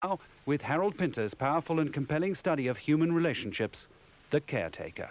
Now, with Harold Pinter's powerful and compelling study of human relationships, The Caretaker.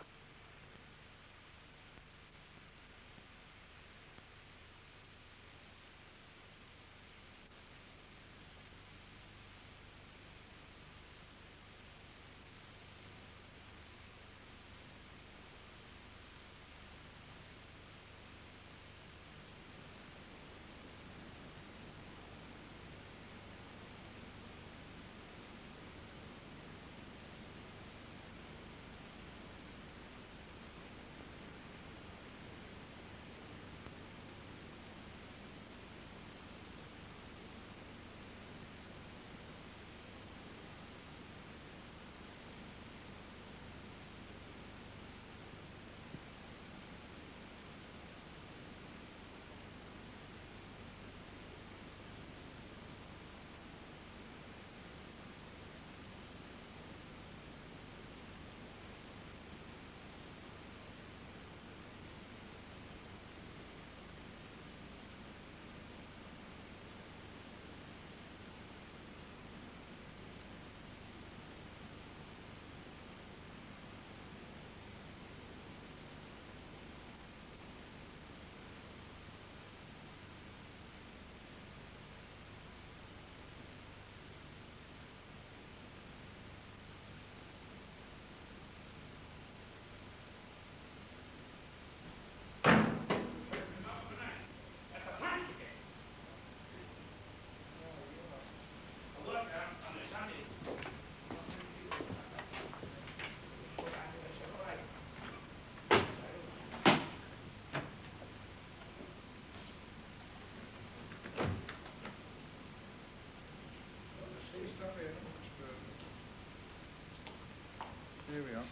Here we are.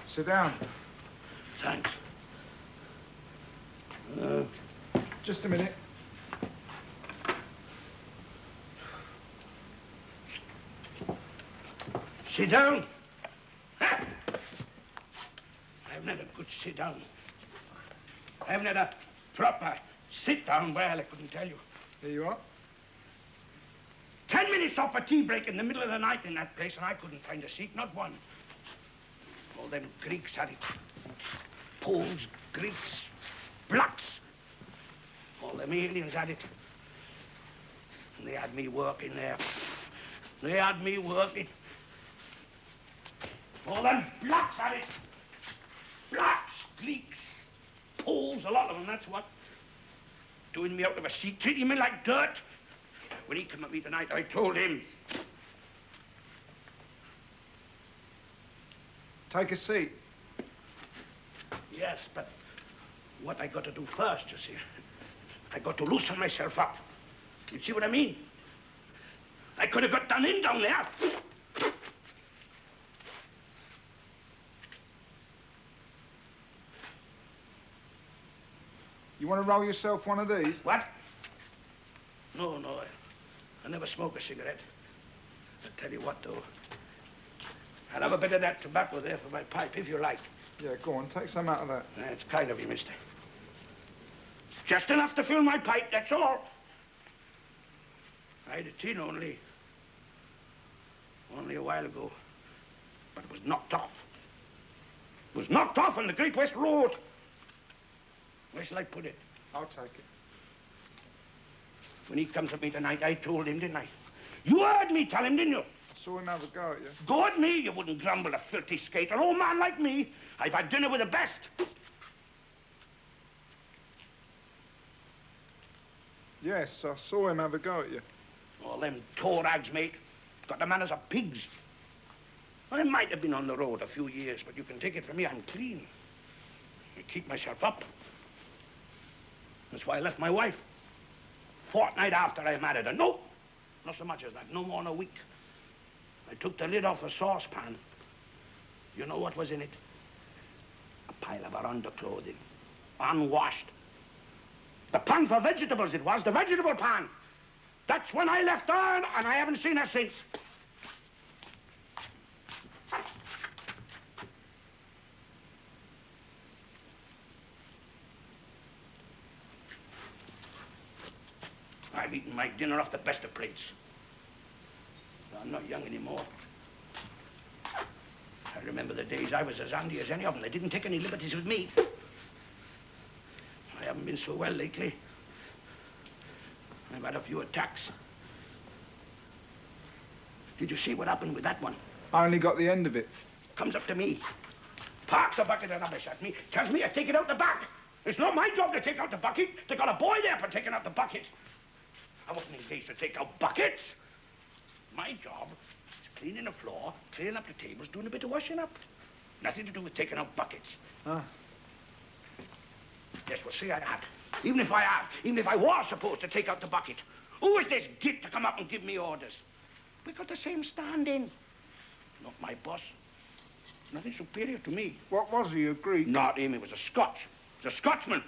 Sit down. Thanks. Just a minute. Sit down. Ha! I've never could sit down. I haven't had a proper sit-down while, I couldn't tell you. Here you are. 10 minutes off a tea break in the middle of the night in that place, and I couldn't find a seat, not one. All them Greeks had it. Poles, Greeks, blacks. All them aliens had it. And they had me working there. They had me working. All them blacks had it. Blacks, Greeks, Poles, a lot of them, that's what. Doing me out of a seat, treating me like dirt. When he came at me tonight, I told him. Take a seat. Yes, but what I got to do first, you see, I got to loosen myself up. You see what I mean? I could have got done in down there. You want to roll yourself one of these? What? No, I never smoke a cigarette. I tell you what, though. I'll have a bit of that tobacco there for my pipe, if you like. Yeah, go on, take some out of that. That's kind of you, mister. Just enough to fill my pipe, that's all. I had a tin only a while ago, but it was knocked off. It was knocked off on the Great West Road. Where shall I put it? I'll take it. When he comes at me tonight, I told him, didn't I? You heard me tell him, didn't you? Saw him have a go at you. Go at me? You wouldn't grumble, a filthy skate. An old man like me, I've had dinner with the best. Yes, I saw him have a go at you. All them toe rags, mate. Got the manners of pigs. I might have been on the road a few years, but you can take it from me, I'm clean. I keep myself up. That's why I left my wife. Fortnight after I married her. No, not so much as that. No more than a week. I took the lid off a saucepan. You know what was in it? A pile of her underclothing. Unwashed. The pan for vegetables it was, the vegetable pan. That's when I left her, and I haven't seen her since. I've eaten my dinner off the best of plates. I'm not young anymore. I remember the days I was as handy as any of them. They didn't take any liberties with me. I haven't been so well lately. I've had a few attacks. Did you see what happened with that one? I only got the end of it. Comes up to me, parks a bucket of rubbish at me, tells me to take it out the back. It's not my job to take out the bucket. They got a boy there for taking out the bucket. I wasn't engaged to take out buckets. My job is cleaning the floor, cleaning up the tables, doing a bit of washing up. Nothing to do with taking out buckets. Ah. Yes, well, say I had. Even if I was supposed to take out the bucket, who is this git to come up and give me orders? We got the same standing. Not my boss. Nothing superior to me. What was he, a Greek? Not him, he was a Scotch. He was a Scotsman.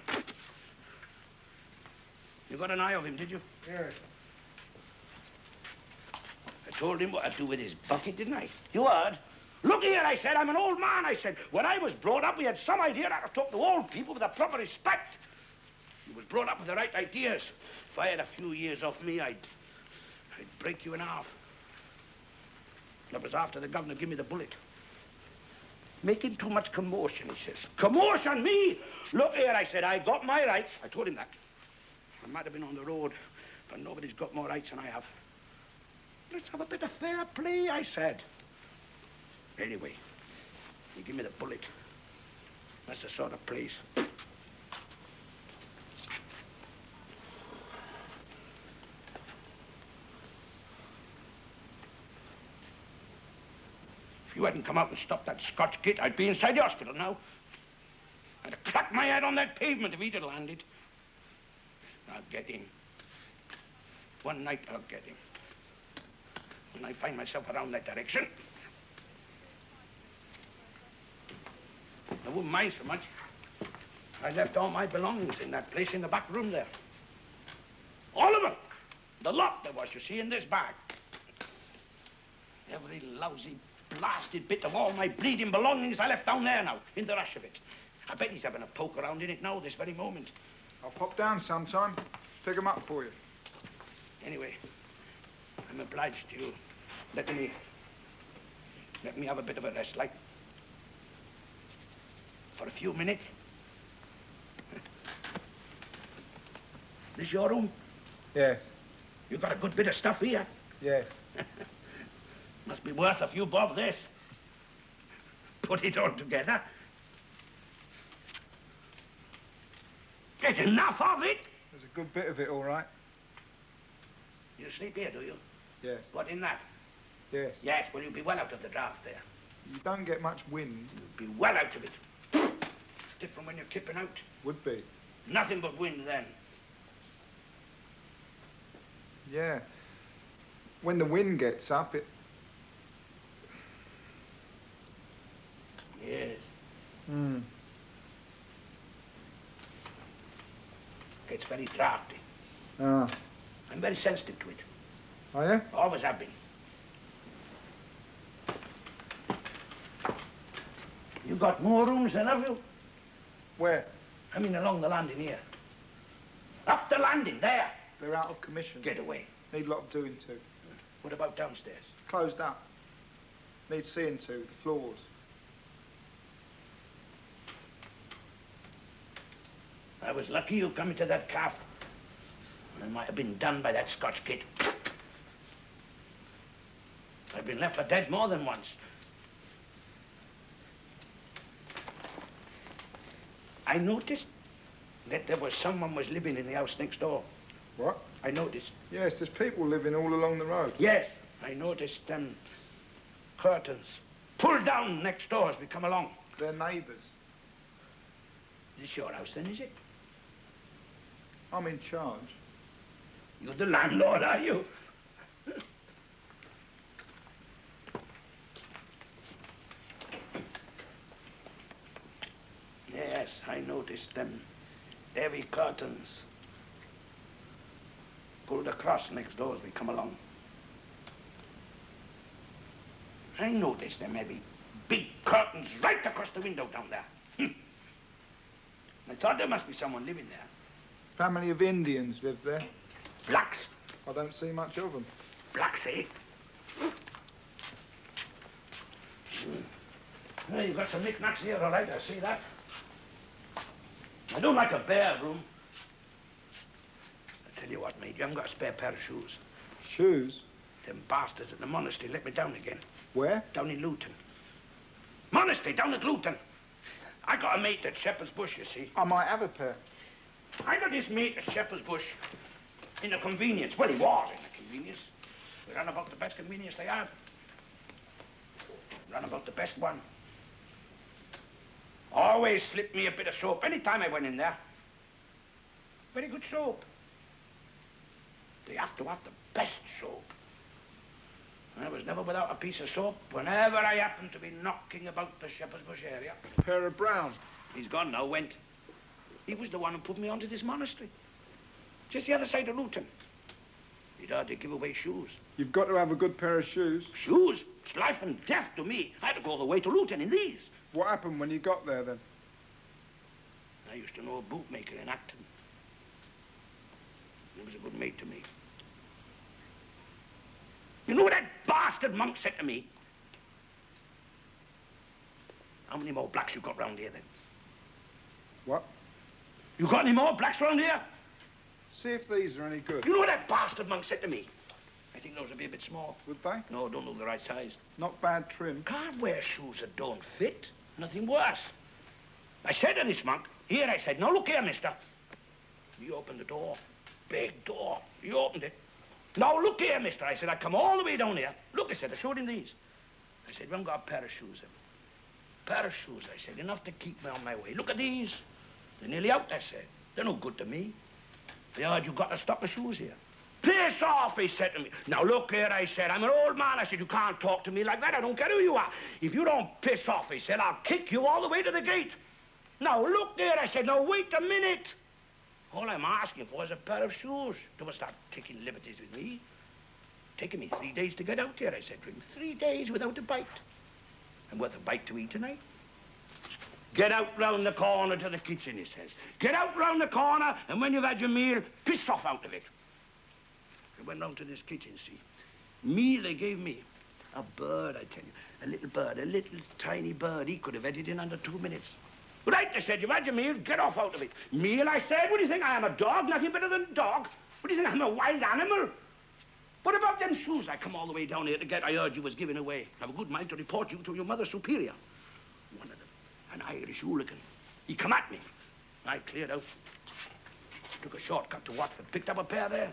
You got an eye of him, did you? Yes. I told him what to do with his bucket, didn't I? You heard? Look here, I said, I'm an old man, I said. When I was brought up, we had some idea how to talk to old people with a proper respect. He was brought up with the right ideas. If I had a few years off me, I'd break you in half. That was after the governor gave me the bullet. Making too much commotion, he says. Commotion, me? Look here, I said, I got my rights. I told him that. I might have been on the road, but nobody's got more rights than I have. Let's have a bit of fair play, I said. Anyway, he gave me the bullet. That's the sort of place. If you hadn't come out and stopped that Scotch git, I'd be inside the hospital now. I'd have cracked my head on that pavement if he'd have landed. I'll get him. One night I'll get him. When I find myself around that direction, I wouldn't mind so much. I left all my belongings in that place in the back room there. All of them. The lot there was, you see, in this bag. Every lousy, blasted bit of all my bleeding belongings I left down there now, in the rush of it. I bet he's having a poke around in it now, this very moment. I'll pop down sometime, pick 'em up for you. Anyway, I'm obliged to you. Let me have a bit of a rest, like. For a few minutes. This your room? Yes. You got a good bit of stuff here? Yes. Must be worth a few bob, this. Put it all together. There's enough of it. There's a good bit of it, all right. You sleep here, do you? Yes. What, in that? Yes. Yes, well, you'll be well out of the draft there. You don't get much wind. You'll be well out of it. It's different when you're kipping out. Would be. Nothing but wind then. Yeah. When the wind gets up, it... Yes. Hmm. It's very drafty. Ah. I'm very sensitive to it. Are you? Always have been. You got more rooms than have you? Where? I mean along the landing here. Up the landing, there. They're out of commission. Get away. Need a lot of doing to. What about downstairs? Closed up. Need seeing to, the floors. I was lucky you come into that calf. I might have been done by that Scotch kid. I've been left for dead more than once. I noticed that there was someone was living in the house next door. What? I noticed. Yes, there's people living all along the road. Yes, I noticed them curtains pulled down next door as we come along. They're neighbours. Is this your house then, is it? I'm in charge. You're the landlord, are you? Yes, I noticed them heavy curtains pulled across next door as we come along. I noticed them heavy, big curtains right across the window down there. I thought there must be someone living there. Family of Indians live there. Blacks. I don't see much of them. Blacks, eh? Well, you've got some knickknacks here, all right, I see that. I don't like a bare room. I tell you what, mate, you haven't got a spare pair of shoes. Shoes? Them bastards at the monastery let me down again. Where? Down in Luton. Monastery, down at Luton. I got a mate at Shepherd's Bush, you see. I might have a pair. I got this mate at Shepherd's Bush in a convenience. Well, he was in a convenience. We ran about the best convenience they had. Ran about the best one. Always slipped me a bit of soap any time I went in there. Very good soap. They have to have the best soap. I was never without a piece of soap whenever I happened to be knocking about the Shepherd's Bush area. Pair of brown. He's gone now, went. He was the one who put me onto this monastery. Just the other side of Luton. He'd hardly give away shoes. You've got to have a good pair of shoes. Shoes? It's life and death to me. I had to go all the way to Luton in these. What happened when you got there, then? I used to know a bootmaker in Acton. He was a good mate to me. You know what that bastard monk said to me? How many more blacks you got round here, then? What? You got any more blacks round here? See if these are any good. You know what that bastard monk said to me? I think those would be a bit small. Would they? No, don't look the right size. Not bad trim. Can't wear shoes that don't fit. Nothing worse. I said to this monk, here, I said, now look here, mister. He opened the door. Big door. He opened it. Now look here, mister. I said, I come all the way down here. Look, I said, I showed him these. I said, we haven't got a pair of shoes. Pair of shoes, I said, enough to keep me on my way. Look at these. They're nearly out, I said. They're no good to me. They heard you got a stock of shoes here. Piss off, he said to me. Now, look here, I said, I'm an old man. I said, you can't talk to me like that. I don't care who you are. If you don't piss off, he said, I'll kick you all the way to the gate. Now, look there, I said, now, wait a minute. All I'm asking for is a pair of shoes. Don't start taking liberties with me. Taking me 3 days to get out here, I said to him. 3 days without a bite. And worth a bite to eat tonight. Get out round the corner to the kitchen, he says. Get out round the corner, and when you've had your meal, piss off out of it. I went round to this kitchen, see. Meal they gave me. A bird, I tell you. A little bird, a little tiny bird. He could have had it in under 2 minutes. Right, I said, you've had your meal, get off out of it. Meal, I said? What do you think I am, a dog? Nothing better than a dog. What do you think, I'm a wild animal? What about them shoes I come all the way down here to get? I heard you was giving away. I have a good mind to report you to your mother's superior. One of them, an Irish hooligan. He come at me. I cleared out. Took a shortcut to Watford, picked up a pair there.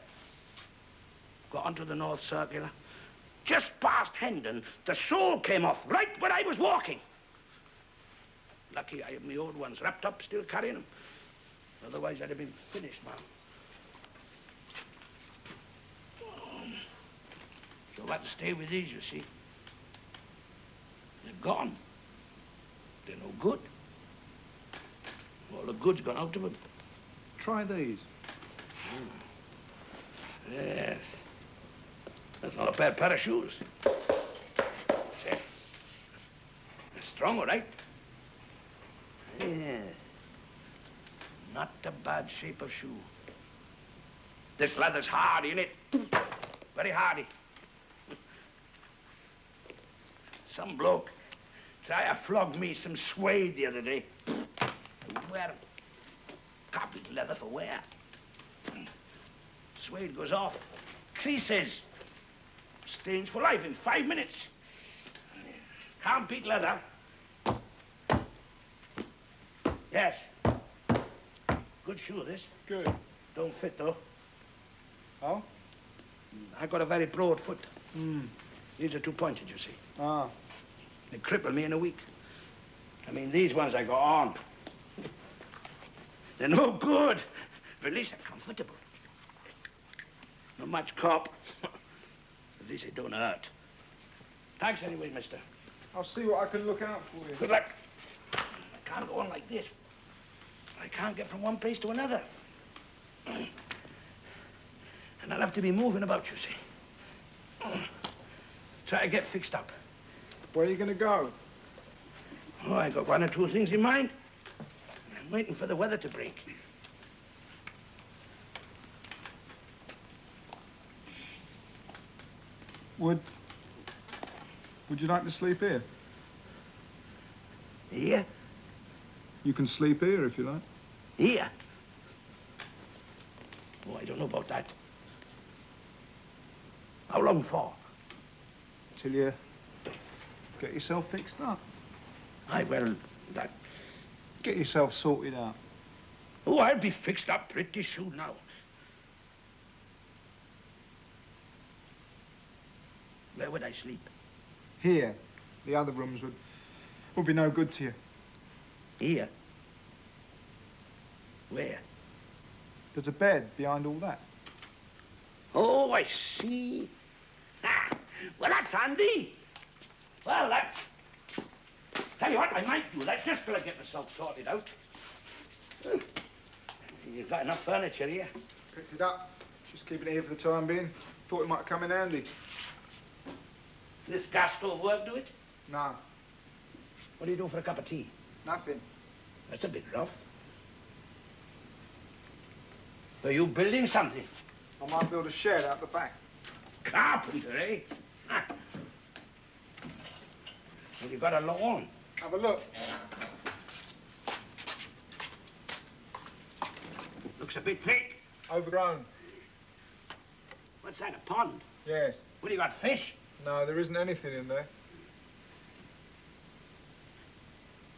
Got onto the North Circular. Just past Hendon, the sole came off right where I was walking. Lucky I had my old ones wrapped up, still carrying them. Otherwise, I'd have been finished, man. So I had to stay with these, you see. They're gone. They're no good. All the good's gone out of them. Try these. Yes. That's not a bad pair of shoes. See? They're strong, all right? Yeah. Not a bad shape of shoe. This leather's hardy, isn't it? Very hardy. Some bloke tried to flog me some suede the other day. I wouldn't wear 'em. Copied leather for wear. Suede goes off. Creases. Stains for life in 5 minutes. Can't beat leather. Yes. Good shoe, this. Good. Don't fit, though. Oh? I got a very broad foot. These are 2 pointed, you see. Ah. They crippled me in a week. I mean, these ones I got on. They're no good, but at least they're comfortable. Not much cop. At least they don't hurt. Thanks anyway, mister. I'll see what I can look out for you. Good luck. I can't go on like this. I can't get from one place to another. And I'll have to be moving about, you see. Try to get fixed up. Where are you going to go? Oh, I got one or two things in mind. I'm waiting for the weather to break. Would you like to sleep here? Here? You can sleep here if you like. Here? Oh, I don't know about that. How long for? Till you get yourself fixed up. Aye, well, that... Get yourself sorted out. Oh, I'll be fixed up pretty soon now. Where would I sleep? Here. The other rooms would be no good to you. Here? Where? There's a bed behind all that. Oh, I see. Ah, well, that's handy. Well, that's... Tell you what, I might do that just till I get myself sorted out. You've got enough furniture here. Picked it up. Just keeping it here for the time being. Thought it might come in handy. This gas stove work, do it? No. What do you do for a cup of tea? Nothing. That's a bit rough. Are you building something? I might build a shed out the back. Carpenter, eh? Ha. Well, you've got a lawn. Have a look. Looks a bit thick. Overgrown. What's that, a pond? Yes. What, you got fish? No, there isn't anything in there.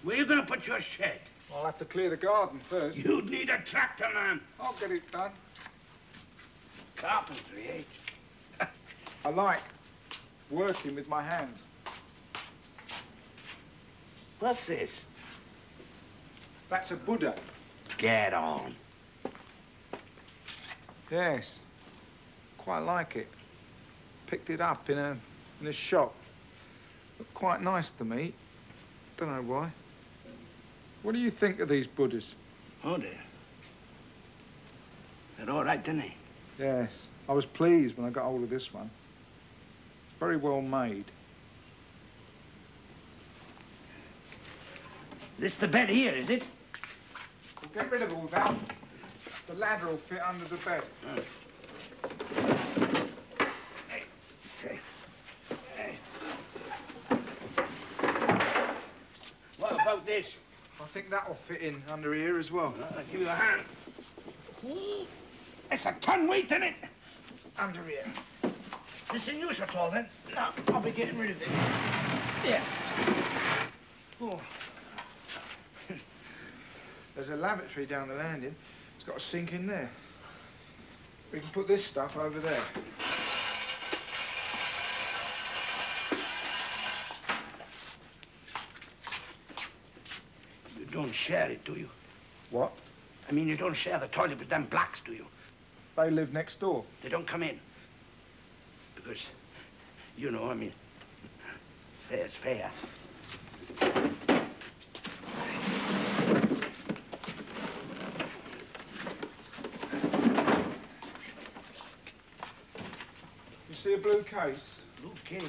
Where are you going to put your shed? I'll have to clear the garden first. You'd need a tractor, man. I'll get it done. Carpentry, eh? I like working with my hands. What's this? That's a Buddha. Get on. Yes. Quite like it. Picked it up in a shop. Looked quite nice to me. Don't know why. What do you think of these Buddhas? Oh, dear. They're all right, didn't they? Yes. I was pleased when I got hold of this one. It's very well made. This the bed here, is it? We'll get rid of all that. The ladder will fit under the bed. Hey, say. Hey. What about this? I think that'll fit in under here as well. I'll give you a hand. It's a ton weight in it. Under here. This in use at all, then? No, I'll be getting rid of it. Yeah. Oh. There's a lavatory down the landing. It's got a sink in there. We can put this stuff over there. You don't share it, do you? What? I mean, you don't share the toilet with them blacks, do you? They live next door. They don't come in. Because, you know, I mean, fair's fair. You see a blue case? Blue case.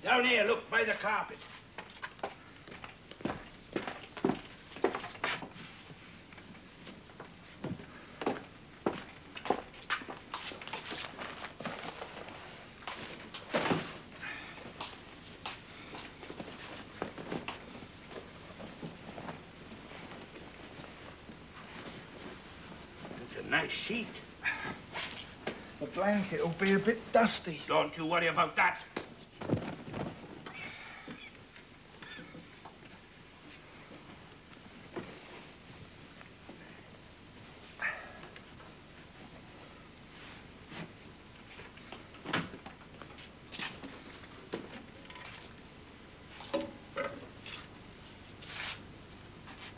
Down here, look, by the carpet. It's a nice sheet. The blanket will be a bit dusty. Don't you worry about that.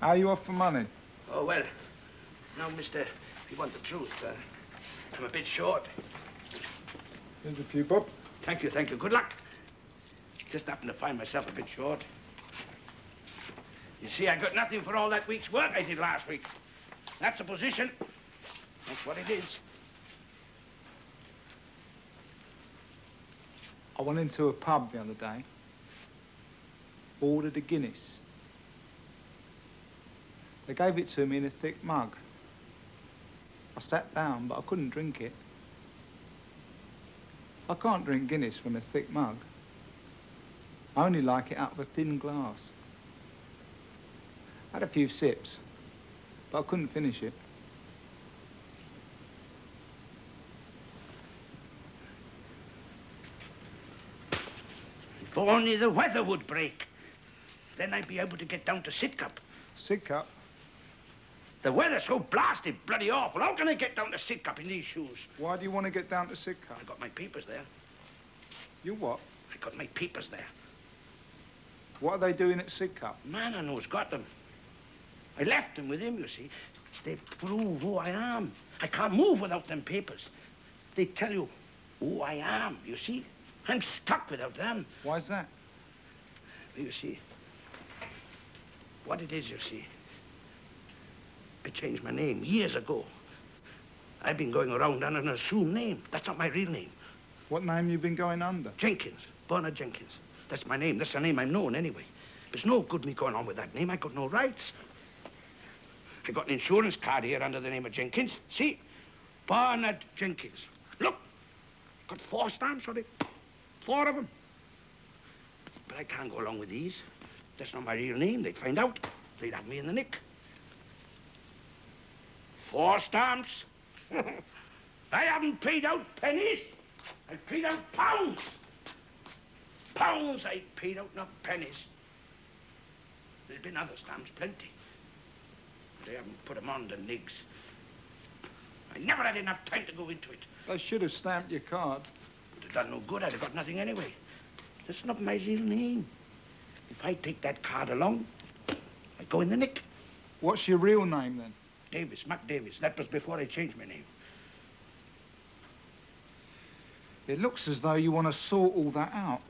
How are you off for money? Oh, well, now, mister, if you want the truth, I'm a bit short. Here's a few bob. Thank you, thank you. Good luck. Just happened to find myself a bit short. You see, I got nothing for all that week's work I did last week. That's a position. That's what it is. I went into a pub the other day, ordered a Guinness. They gave it to me in a thick mug. I sat down, but I couldn't drink it. I can't drink Guinness from a thick mug. I only like it out of a thin glass. I had a few sips, but I couldn't finish it. If only the weather would break. Then I'd be able to get down to Sidcup. Sidcup? The weather's so blasted bloody awful. How can I get down to Sidcup in these shoes? Why do you want to get down to Sidcup? I got my papers there. You what? I got my papers there. What are they doing at Sidcup? Man, I know's got them. I left them with him, you see. They prove who I am. I can't move without them papers. They tell you who I am, you see. I'm stuck without them. Why's that? You see, what it is, you see, I changed my name years ago. I've been going around under an assumed name. That's not my real name. What name you been going under? Jenkins, Bernard Jenkins. That's my name. That's the name I'm known anyway. It's no good me going on with that name. I got no rights. I got an insurance card here under the name of Jenkins. See? Bernard Jenkins. Look, got 4 stamps on it. 4 of them. But I can't go along with these. That's not my real name. They'd find out. They'd have me in the nick. 4 stamps. I haven't paid out pennies. I paid out pounds. Pounds I paid out, not pennies. There's been other stamps, plenty. But I haven't put them on the nigs. I never had enough time to go into it. They should have stamped your card. Would have done no good. I'd have got nothing anyway. That's not my real name. If I take that card along, I go in the nick. What's your real name, then? Davis, Mac Davis. That was before I changed my name. It looks as though you want to sort all that out.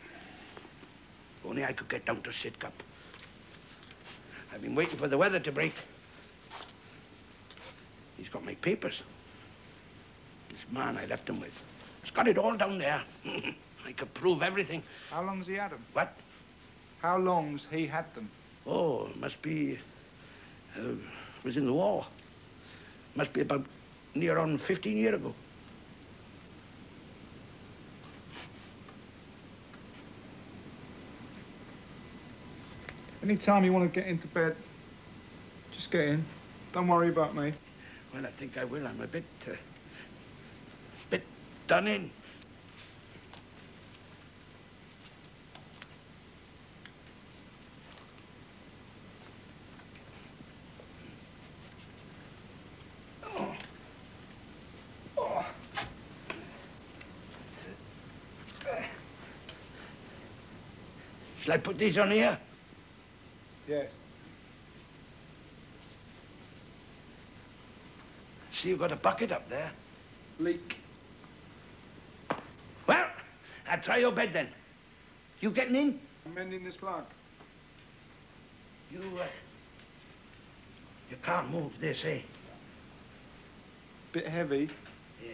If only I could get down to Sidcup. I've been waiting for the weather to break. He's got my papers. This man I left him with. He's got it all down there. I could prove everything. How long's he had them? What? How long's he had them? Oh, it must be... was in the war. Must be about near on 15 years ago. Any time you want to get into bed, just get in. Don't worry about me. Well, I think I will. I'm a bit done in. Oh. Oh. Shall I put these on here? Yes. See, you've got a bucket up there. Leak. Well, I'll try your bed then. You getting in? I'm mending this plug. You can't move this, eh? Bit heavy. Yeah.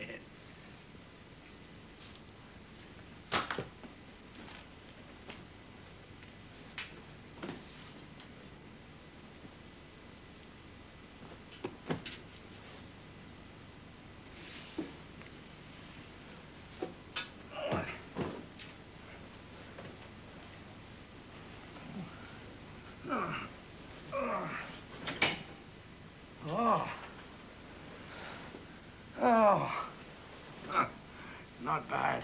Not bad.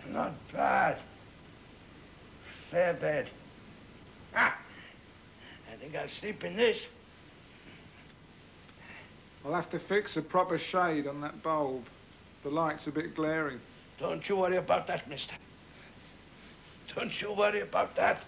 Not bad. Fair bed. I think I'll sleep in this. I'll have to fix a proper shade on that bulb. The light's a bit glaring. Don't you worry about that, mister. Don't you worry about that.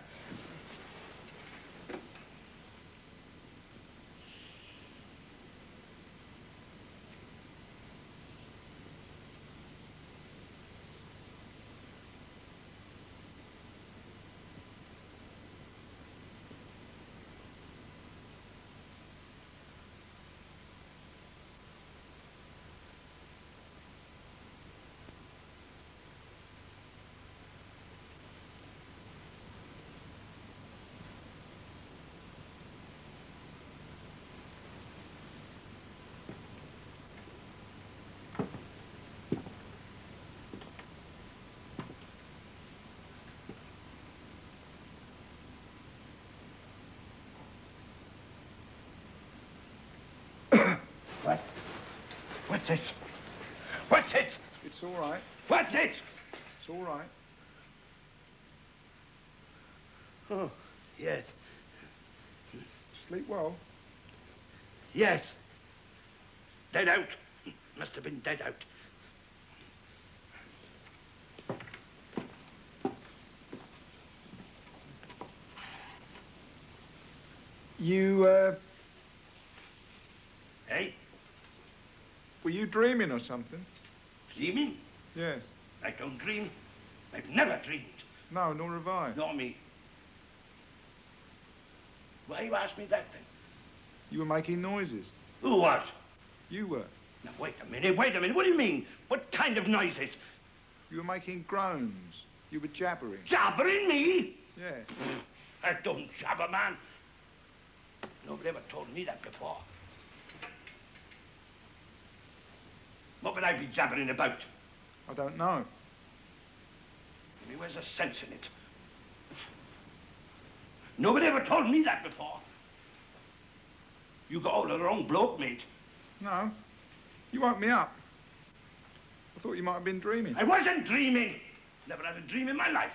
What? What's this? What's it? It's all right. What's it? It's all right. Oh, yes. Sleep well. Yes. Dead out. Must have been dead out. You, Hey? were you dreaming or something? Dreaming? Yes. I don't dream. I've never dreamed. No, nor have I. Nor me. Why you ask me that then? You were making noises. Who was? You were. Now, wait a minute. What do you mean? What kind of noises? You were making groans. You were jabbering. Jabbering me? Yes. I don't jabber, man. Nobody ever told me that before. What would I be jabbering about? I don't know. I mean, where's the sense in it? Nobody ever told me that before. You got all the wrong bloke, mate. No. You woke me up. I thought you might have been dreaming. I wasn't dreaming. Never had a dream in my life.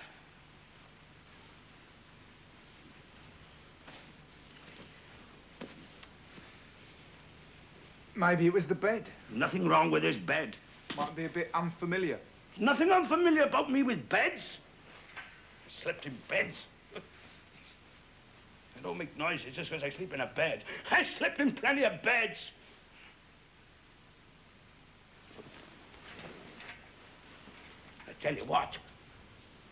Maybe it was the bed. Nothing wrong with this bed. Might be a bit unfamiliar. Nothing unfamiliar about me with beds. I slept in beds. I don't make noises just because I sleep in a bed. I slept in plenty of beds. I tell you what,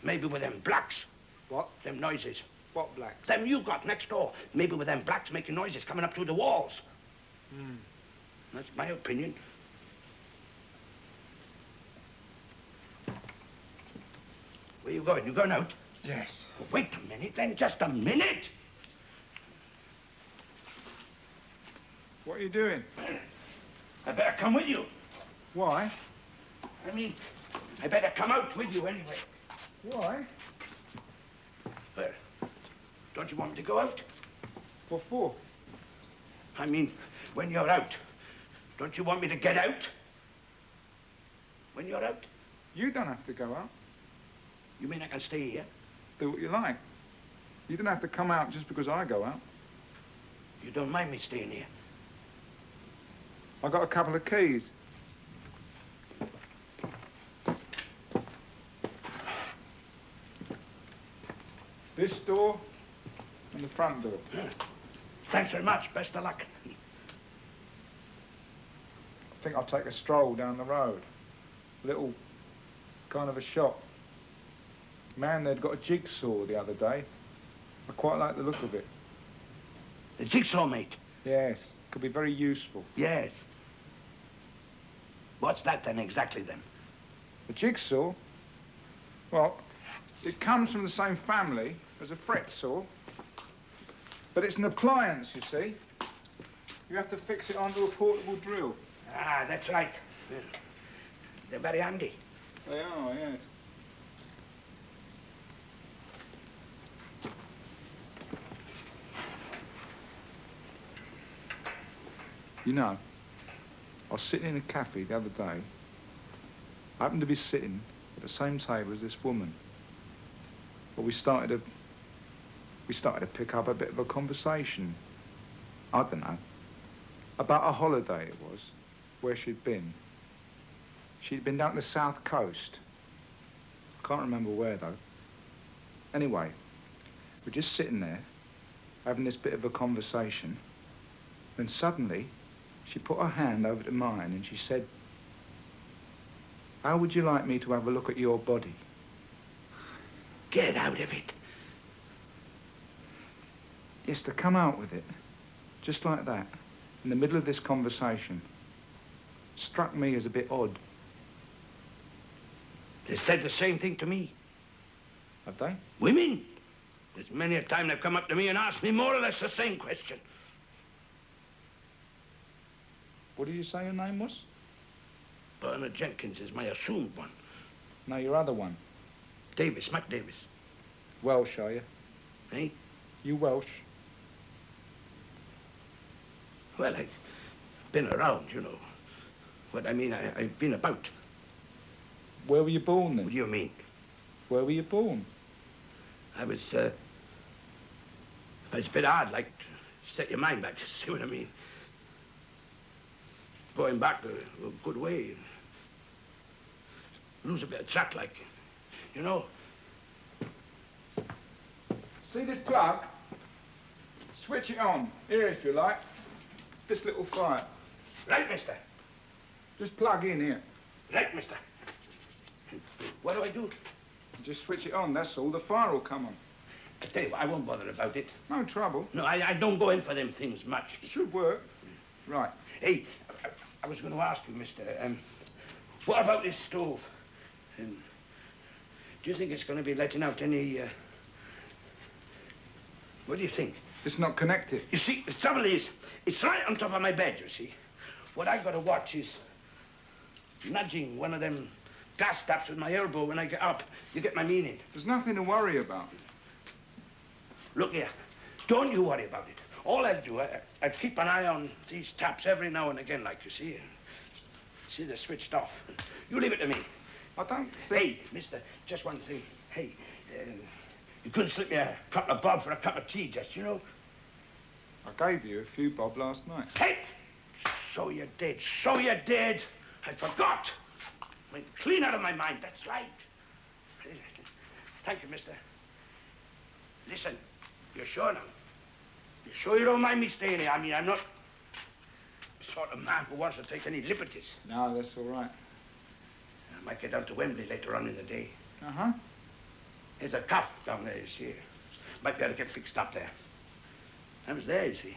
maybe with them blacks. What? Them noises. What blacks? Them you got next door. Maybe with them blacks making noises coming up through the walls. That's my opinion. Where you going? You going out? Yes. Well, wait a minute then, just a minute. What are you doing? I better come with you. Why? I mean, I better come out with you anyway. Why? Well, don't you want me to go out? What for? I mean, when you're out, don't you want me to get out? When you're out? You don't have to go out. You mean I can stay here? Do what you like. You don't have to come out just because I go out. You don't mind me staying here? I got a couple of keys. This door and the front door. Thanks very much. Best of luck. I think I'll take a stroll down the road. A little kind of a shop. Man, they'd got a jigsaw the other day. I quite like the look of it. The jigsaw, mate? Yes, could be very useful. Yes. What's that then, exactly then? The jigsaw? Well, it comes from the same family as a fret saw, but it's an appliance, you see. You have to fix it onto a portable drill. Ah, that's right. Yeah. They're very handy. They are, yes. You know, I was sitting in a cafe the other day. I happened to be sitting at the same table as this woman. But we started to pick up a bit of a conversation. I don't know. About a holiday it was, where she'd been. She'd been down the south coast. I can't remember where, though. Anyway, we're just sitting there, having this bit of a conversation. Then suddenly, she put her hand over to mine and she said, "How would you like me to have a look at your body?" Get out of it. Yes, to come out with it, just like that, in the middle of this conversation, struck me as a bit odd. They said the same thing to me. Have they? Women? There's many a time they've come up to me and asked me more or less the same question. What did you say your name was? Bernard Jenkins is my assumed one. No, your other one. Davis, Mac Davis. Welsh, are you? Eh? You Welsh? Well, been around, you know. What I mean, I've been about. Where were you born, then? What do you mean? Where were you born? I was a bit hard, like, to set your mind back, see what I mean? Going back a good way. Lose a bit of track, like, you know? See this plug? Switch it on. Here, if you like. This little fire. Right, mister. Just plug in here. Right, mister. What do I do? Just switch it on, that's all. The fire will come on. I tell you what, I won't bother about it. No trouble. No, I don't go in for them things much. It should work. Right. Hey, I was going to ask you, mister, what about this stove? Do you think it's going to be letting out any, what do you think? It's not connected. You see, the trouble is, it's right on top of my bed, you see. What I got to watch is nudging one of them gas taps with my elbow when I get up. You get my meaning? There's nothing to worry about. Look here, don't you worry about it. All I'll do, I'll keep an eye on these taps every now and again, like you see. See, they're switched off. You leave it to me. I don't think... Hey, mister, just one thing. Hey, you couldn't slip me a couple of bob for a cup of tea, just, you know? I gave you a few bob last night. Hey! So you did, so you did. I forgot. Went clean out of my mind, that's right. Thank you, mister. Listen, you're sure now? You're sure you don't mind me staying here? I mean, I'm not the sort of man who wants to take any liberties. No, that's all right. I might get down to Wembley later on in the day. Uh-huh. There's a cuff down there, you see. Might be able to get fixed up there. I was there, you see.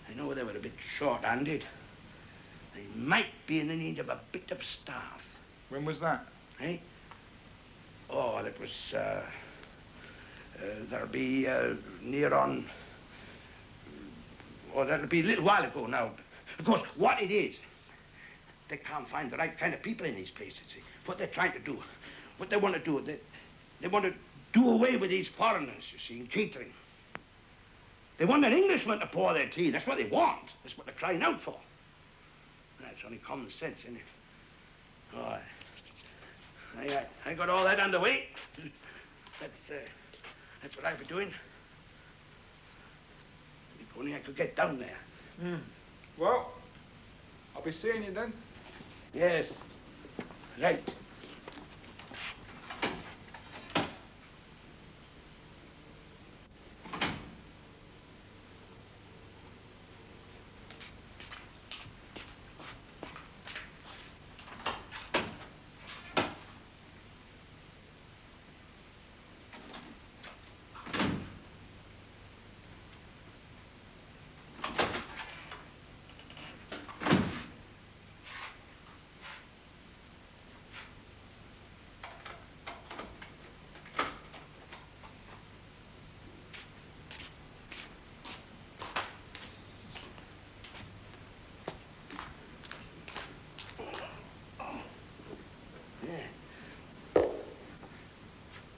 I know they were a bit short-handed. They might be in the need of a bit of staff. When was that? Eh? Oh, it was, that'll be near on... Oh, that'll be a little while ago now. Because what it is, they can't find the right kind of people in these places. See? What they're trying to do, what they want to do, they want to do away with these foreigners, you see, in catering. They want an Englishman to pour their tea. That's what they want. That's what they're crying out for. That's only common sense, isn't it? Oh, I got all that underway. That's what I'll be doing. If only I could get down there. Mm. Well, I'll be seeing you then. Yes. Right.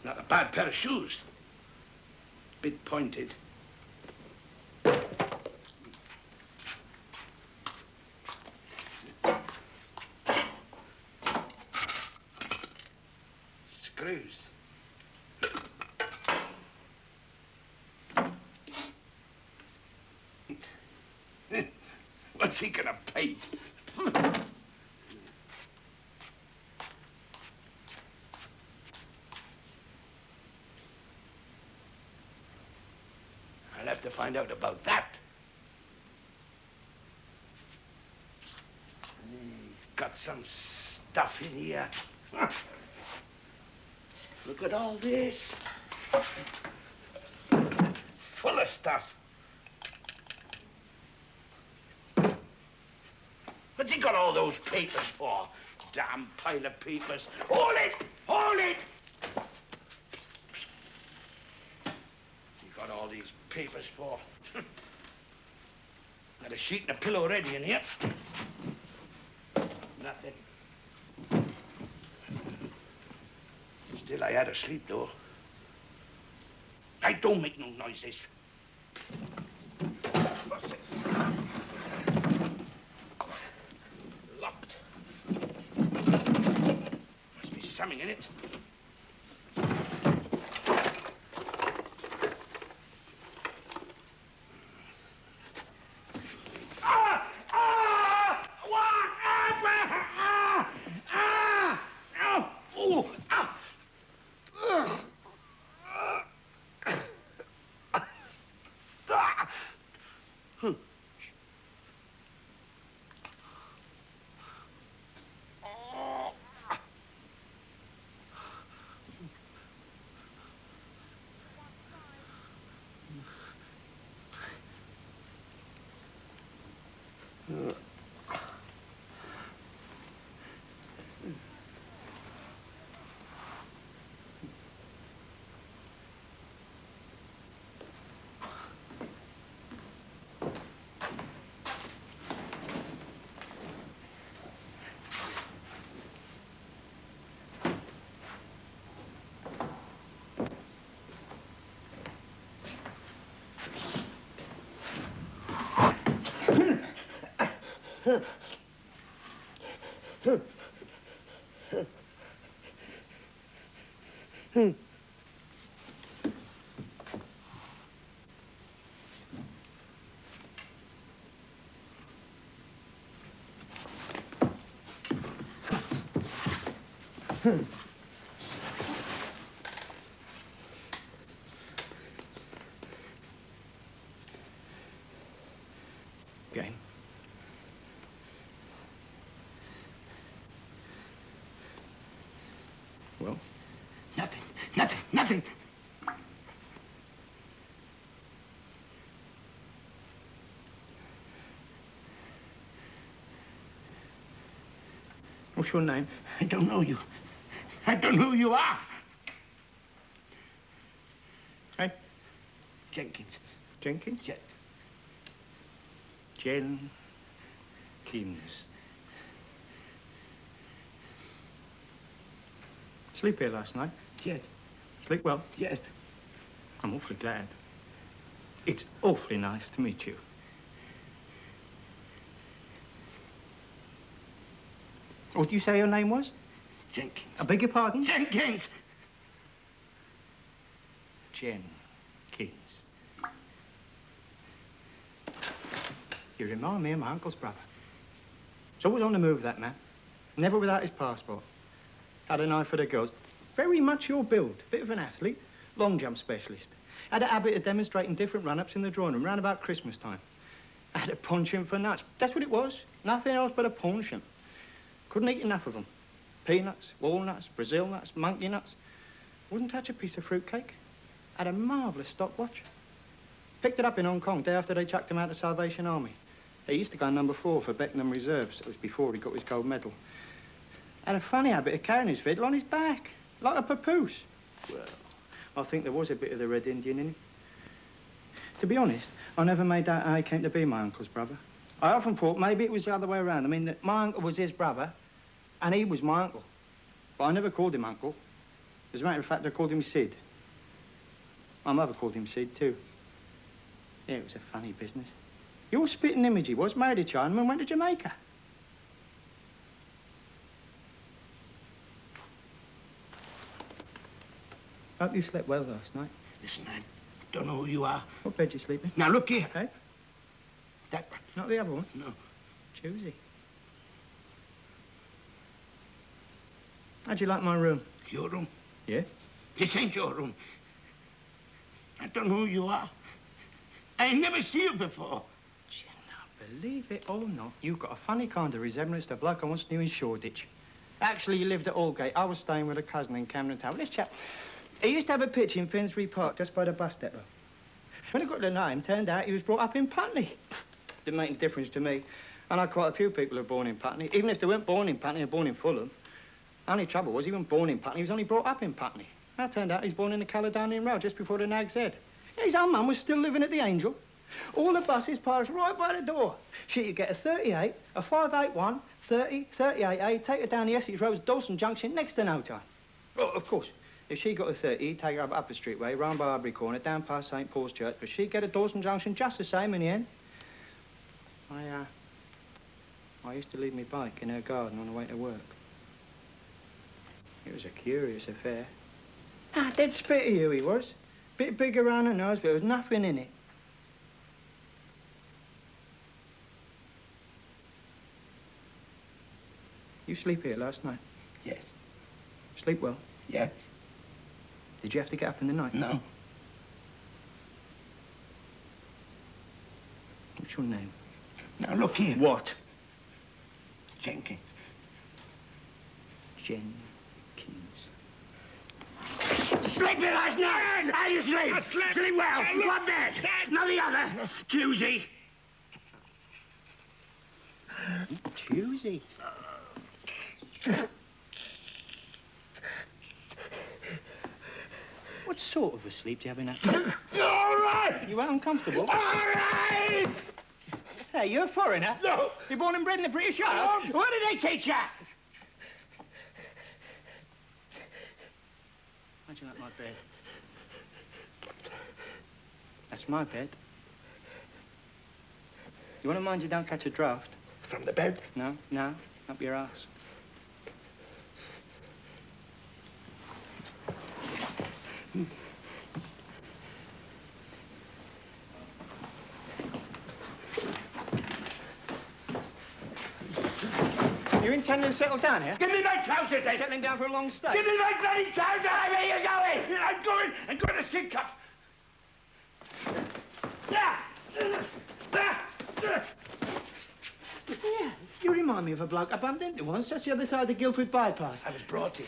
Not a bad pair of shoes. Bit pointed. Screws. What's he gonna paint? I'll have to find out about that. Got some stuff in here. Look at all this. Full of stuff. What's he got all those papers for? Damn pile of papers. Hold it! Hold it! He got all these papers for? Got a sheet and a pillow ready in here. Nothing. Still, I had a sleep, though. I don't make no noises. What's this? coming in it. Game. Well? Nothing. What's your name? I don't know you. I don't know who you are. Hey? Jenkins. Jenkins? Yes. Jenkins. Sleep here last night? Yes. Sleep well? Yes. I'm awfully glad. It's awfully nice to meet you. What did you say your name was? Jenkins. I beg your pardon? Jenkins! Jenkins. You remind me of my uncle's brother. He's always on the move, that man. Never without his passport. Had an eye for the girls. Very much your build. Bit of an athlete. Long jump specialist. Had a habit of demonstrating different run-ups in the drawing room round about Christmas time. Had a penchant for nuts. That's what it was. Nothing else but a penchant. Couldn't eat enough of them. Peanuts, walnuts, Brazil nuts, monkey nuts. Wouldn't touch a piece of fruitcake. Had a marvellous stopwatch. Picked it up in Hong Kong day after they chucked him out of the Salvation Army. He used to go number 4 for Beckenham Reserves. It was before he got his gold medal. Had a funny habit of carrying his fiddle on his back, like a papoose. Well, I think there was a bit of the Red Indian in him. To be honest, I never made out how he came to be my uncle's brother. I often thought maybe it was the other way around. I mean, that my uncle was his brother, and he was my uncle. But I never called him uncle. As a matter of fact, I called him Sid. My mother called him Sid, too. Yeah, it was a funny business. Your spitting image he was, married a Chinaman, went to Jamaica. Hope you slept well last night. Listen, I don't know who you are. What bed you sleep in? Now, look here. Hey? That one. Not the other one? No. Choosy. How'd you like my room? Your room? Yeah? This ain't your room. I don't know who you are. I never see you before. Now, believe it or not, you've got a funny kind of resemblance to the bloke I once knew in Shoreditch. Actually, you lived at Aldgate. I was staying with a cousin in Camden Town. This chap, he used to have a pitch in Finsbury Park, just by the bus depot. When I got the name, turned out he was brought up in Putney. Didn't make any difference to me. I know quite a few people who were born in Putney. Even if they weren't born in Putney, they were born in Fulham. Only trouble was he wasn't born in Putney, he was only brought up in Putney. Now, it turned out he's born in the Caledonian Road, just before the Nag's Head. His own mum was still living at the Angel. All the buses passed right by the door. She'd get a 38, a 581, 30, 38A, take her down the Essex Road to Dawson Junction next to no time. Oh, of course, if she got a 30, he'd take her up Upper Street Way, round by Aubrey Corner, down past St Paul's Church, but she'd get a Dawson Junction just the same in the end. I used to leave my bike in her garden on the way to work. It was a curious affair. Ah, dead spit of you he was. Bit big around the nose, but there was nothing in it. You sleep here last night? Yes. Sleep well? Yes. Did you have to get up in the night? No. What's your name? Now, look here. What? Jenkins. Jenkins. Sleep here last night! How you sleep? I slept. Sleep well. One bed. Not the other. Choosy. Choosy? What sort of a sleep do you have in that? All right! You are uncomfortable? All right! Hey, you're a foreigner? No! You're born and bred in the British Isles? What did they teach you? How'd you like my bed? That's my bed. You want to mind you don't catch a draft? From the bed? No, no, up your ass. You intending to settle down here? Give me my trousers, then! Settling down for a long stay? Give me my bloody trousers! Where are you going? I'm going to sink up. Yeah, you remind me of a bloke I bumped into once, just the other side of the Guildford bypass. I was brought here.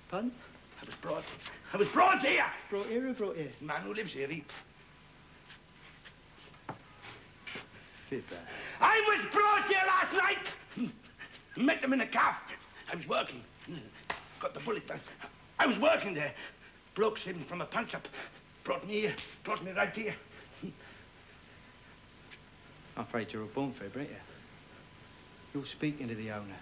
Pardon? I was brought here. Brought here or brought here? The man who lives here, he... Fibber. I was brought here last night. Met them in a calf. I was working. Got the bullet done. I was working there. Bloke saved from a punch-up. Brought me here. Brought me right here. I'm afraid you're a born fibber, ain't you? You're speaking to the owner.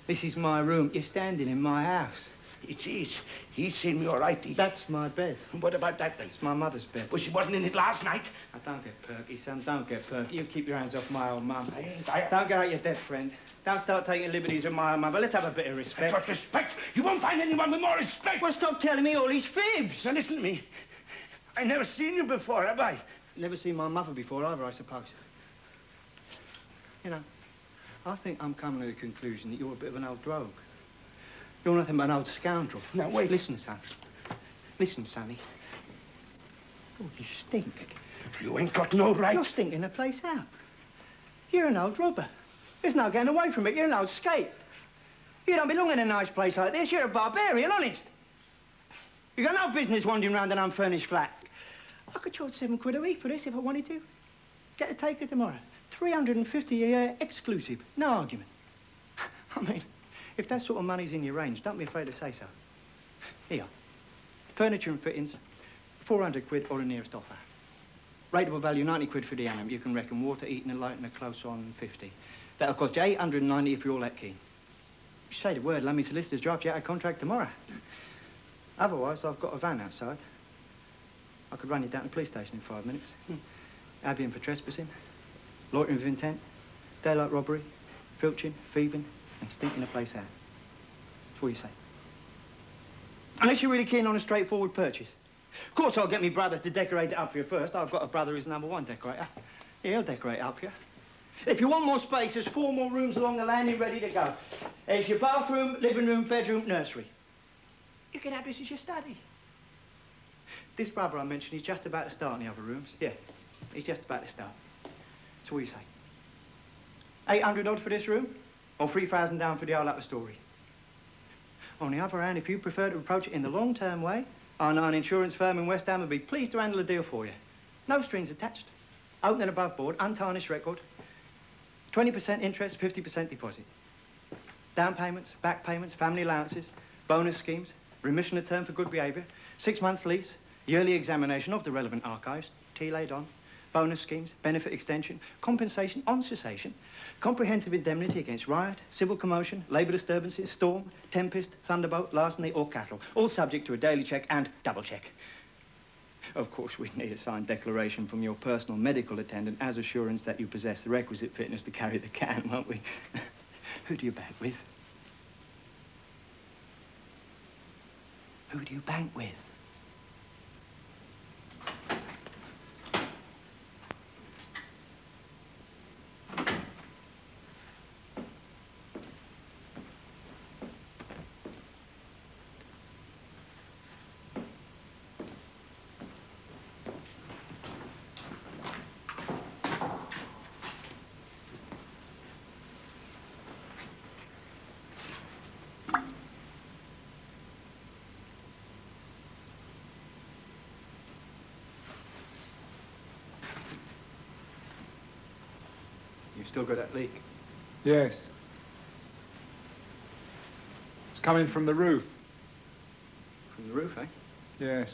This is my room. You're standing in my house. It is. He's seen me all right. That's my bed. What about that, then? It's my mother's bed. Well, she wasn't in it last night. Now, don't get perky, son. Don't get perky. You keep your hands off my old mum. I ain't. Don't get out your dead friend. Don't start taking liberties with my old mother. Let's have a bit of I respect. got respect. You won't find anyone with more respect. Well, stop telling me all these fibs. Now, listen to me. I never seen you before, have I? Never seen my mother before either, I suppose. You know, I think I'm coming to the conclusion that you're a bit of an old rogue. You're nothing but an old scoundrel. Now, wait. Listen, son. Listen, sonny. Oh, you stink. You ain't got no right. You're stinking the place out. You're an old robber. There's no getting away from it. You're an old skate. You don't belong in a nice place like this. You're a barbarian, honest. You got no business wandering around an unfurnished flat. I could charge £7 a week for this if I wanted to. Get a taker tomorrow. 350 a year exclusive. No argument. I mean, if that sort of money's in your range, don't be afraid to say so. Here. Furniture and fittings, 400 quid or the nearest offer. Rateable value, 90 quid for the annum. You can reckon water, eating and lighting are close on 50. That'll cost you 890 if you're all that keen. You say the word, let me solicitors draft you out a contract tomorrow. Otherwise, I've got a van outside. I could run you down to the police station in 5 minutes. Have you in for trespassing, loitering with intent, daylight robbery, filching, thieving, and stinking the place out. That's what you say. Unless you're really keen on a straightforward purchase. Of course, I'll get me brother to decorate it up for you first. I've got a brother who's #1 decorator. Yeah, he'll decorate it up for you. If you want more space, there's 4 more rooms along the landing ready to go. There's your bathroom, living room, bedroom, nursery. You can have this as your study. This brother I mentioned, he's just about to start in the other rooms. Yeah, he's just about to start. So what do you say? 800 odd for this room, or 3,000 down for the whole upper story? On the other hand, if you prefer to approach it in the long-term way, I know an insurance firm in West Ham would be pleased to handle a deal for you. No strings attached. Open and above board, untarnished record. 20% interest, 50% deposit. Down payments, back payments, family allowances, bonus schemes, remission of term for good behaviour, 6 months lease, yearly examination of the relevant archives, tea laid on, bonus schemes, benefit extension, compensation on cessation, comprehensive indemnity against riot, civil commotion, labour disturbances, storm, tempest, thunderbolt, larceny or cattle, all subject to a daily check and double check. Of course, we'd need a signed declaration from your personal medical attendant as assurance that you possess the requisite fitness to carry the can, won't we? Who do you back with? Who do you bank with? You've still got that leak? Yes. It's coming from the roof. From the roof, eh? Yes.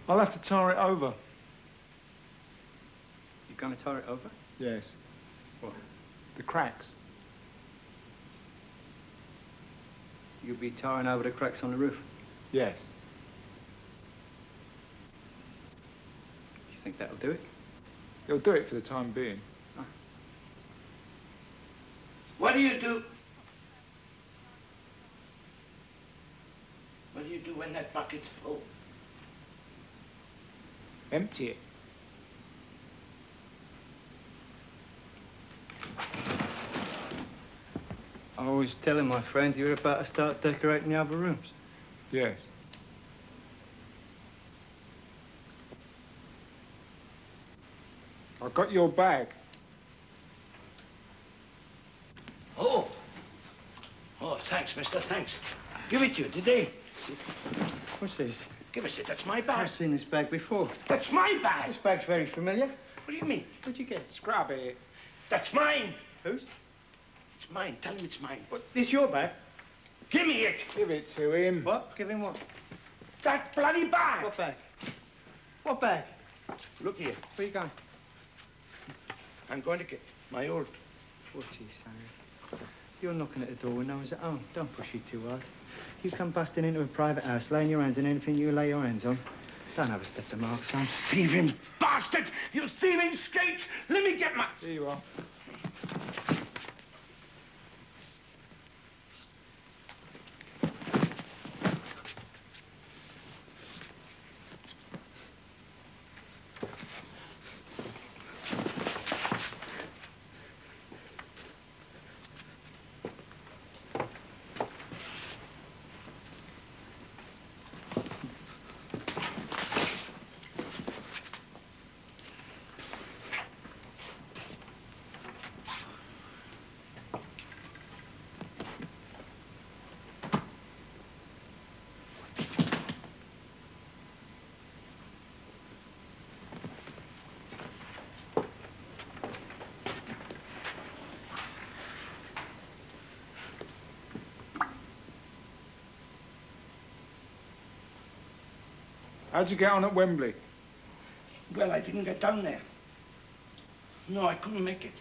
I'll have to tar it over. You're going to tar it over? Yes. What? The cracks. You'll be tarring over the cracks on the roof? Yes. Do you think that'll do it? It'll do it for the time being. Oh. What do you do? What do you do when that bucket's full? Empty it. I was telling my friend you were about to start decorating the other rooms. Yes. I got your bag. Oh. Oh, thanks, mister, thanks. Give it to you, did they? What's this? Give us it, that's my bag. I've seen this bag before. That's my bag. This bag's very familiar. What do you mean? What'd you get? Scrub it. That's mine. Whose? It's mine. Tell him it's mine. What? This your bag? Give me it. Give it to him. What? Give him what? That bloody bag. What bag? What bag? Look here. Where you going? I'm going to get my old... What are you saying? You're knocking at the door when no one's at home. Don't push it too hard. You come busting into a private house, laying your hands on anything you lay your hands on. Don't have a step to mark, son. Thieving bastard! You thieving skate! Let me get my... Here you are. How'd you get on at Wembley? Well, I didn't get down there. No, I couldn't make it.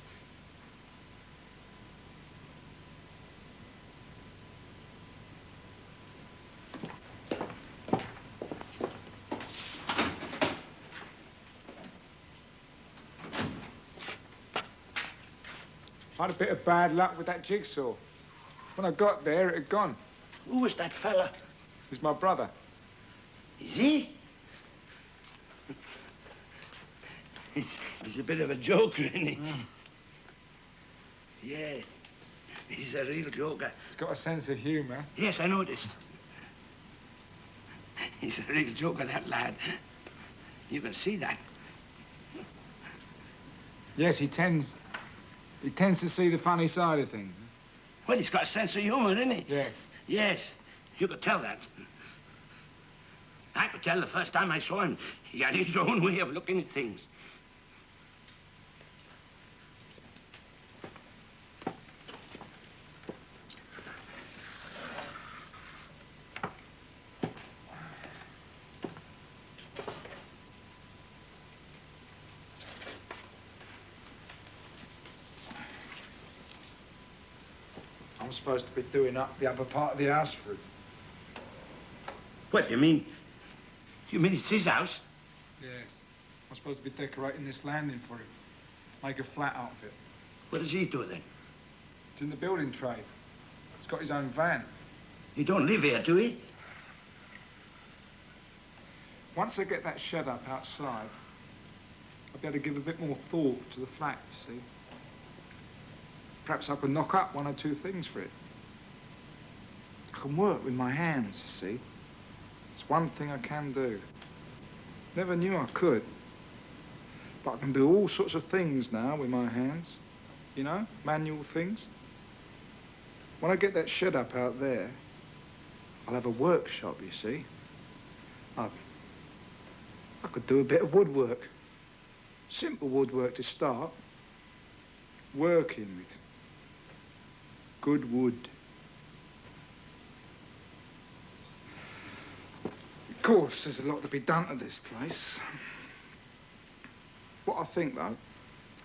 I had a bit of bad luck with that jigsaw. When I got there, it had gone. Who was that fella? It was my brother. Is he? He's a bit of a joker, isn't he? Mm. Yes. He's a real joker. He's got a sense of humour. Yes, I noticed. He's a real joker, that lad. You can see that. Yes, he tends to see the funny side of things. Well, he's got a sense of humour, isn't he? Yes. Yes, you could tell that. I could tell the first time I saw him. He had his own way of looking at things. I'm supposed to be doing up the upper part of the house for him. What, you mean it's his house? Yes. I'm supposed to be decorating this landing for him. Make a flat outfit. What does he do then? He's in the building trade. He's got his own van. He don't live here, do he? Once I get that shed up outside, I'll be able to give a bit more thought to the flat, you see. Perhaps I could knock up one or two things for it. I can work with my hands, you see. It's one thing I can do. Never knew I could. But I can do all sorts of things now with my hands. You know, manual things. When I get that shed up out there, I'll have a workshop, you see. I could do a bit of woodwork. Simple woodwork to start. Working with good wood. Of course, there's a lot to be done to this place. What I think, though,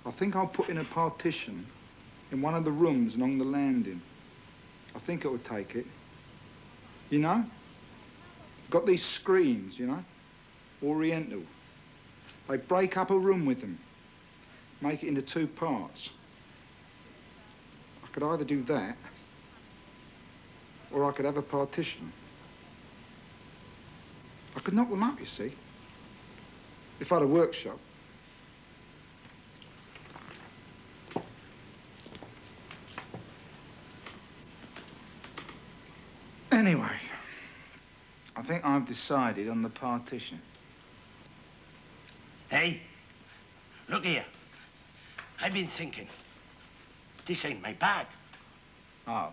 I think I'll put in a partition in one of the rooms along the landing. I think it will take it. You know? Got these screens, you know? Oriental. They break up a room with them. Make it into two parts. I could either do that, or I could have a partition. I could knock them up, you see. If I had a workshop. Anyway, I think I've decided on the partition. Hey, look here. I've been thinking. This ain't my bag. Oh.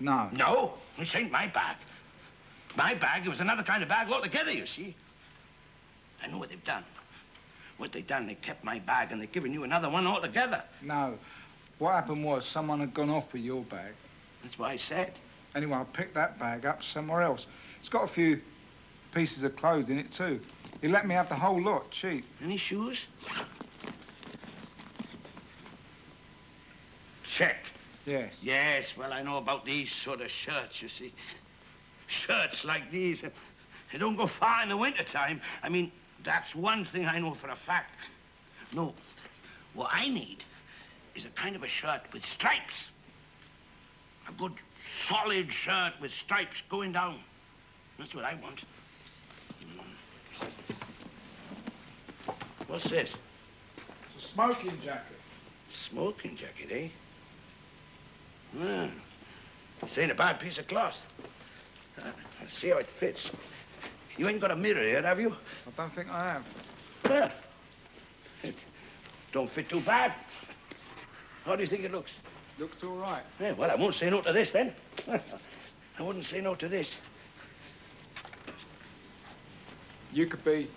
No. No, this ain't my bag. My bag, it was another kind of bag altogether, you see. I know what they've done. What they've done, they kept my bag and they've given you another one altogether. No. What happened was someone had gone off with your bag. That's what I said. Anyway, I picked that bag up somewhere else. It's got a few pieces of clothes in it, too. He let me have the whole lot, cheap. Any shoes? Check. Yes. Yes, well, I know about these sort of shirts, you see. Shirts like these, they don't go far in the wintertime. I mean, that's one thing I know for a fact. No, what I need is a kind of a shirt with stripes. A good, solid shirt with stripes going down. That's what I want. What's this? It's a smoking jacket. Smoking jacket, eh? Well, this ain't a bad piece of cloth. Let's see how it fits. You ain't got a mirror here, have you? I don't think I have. Well, it don't fit too bad. How do you think it looks? Looks all right. Yeah, well, I won't say no to this, then. I wouldn't say no to this. You could be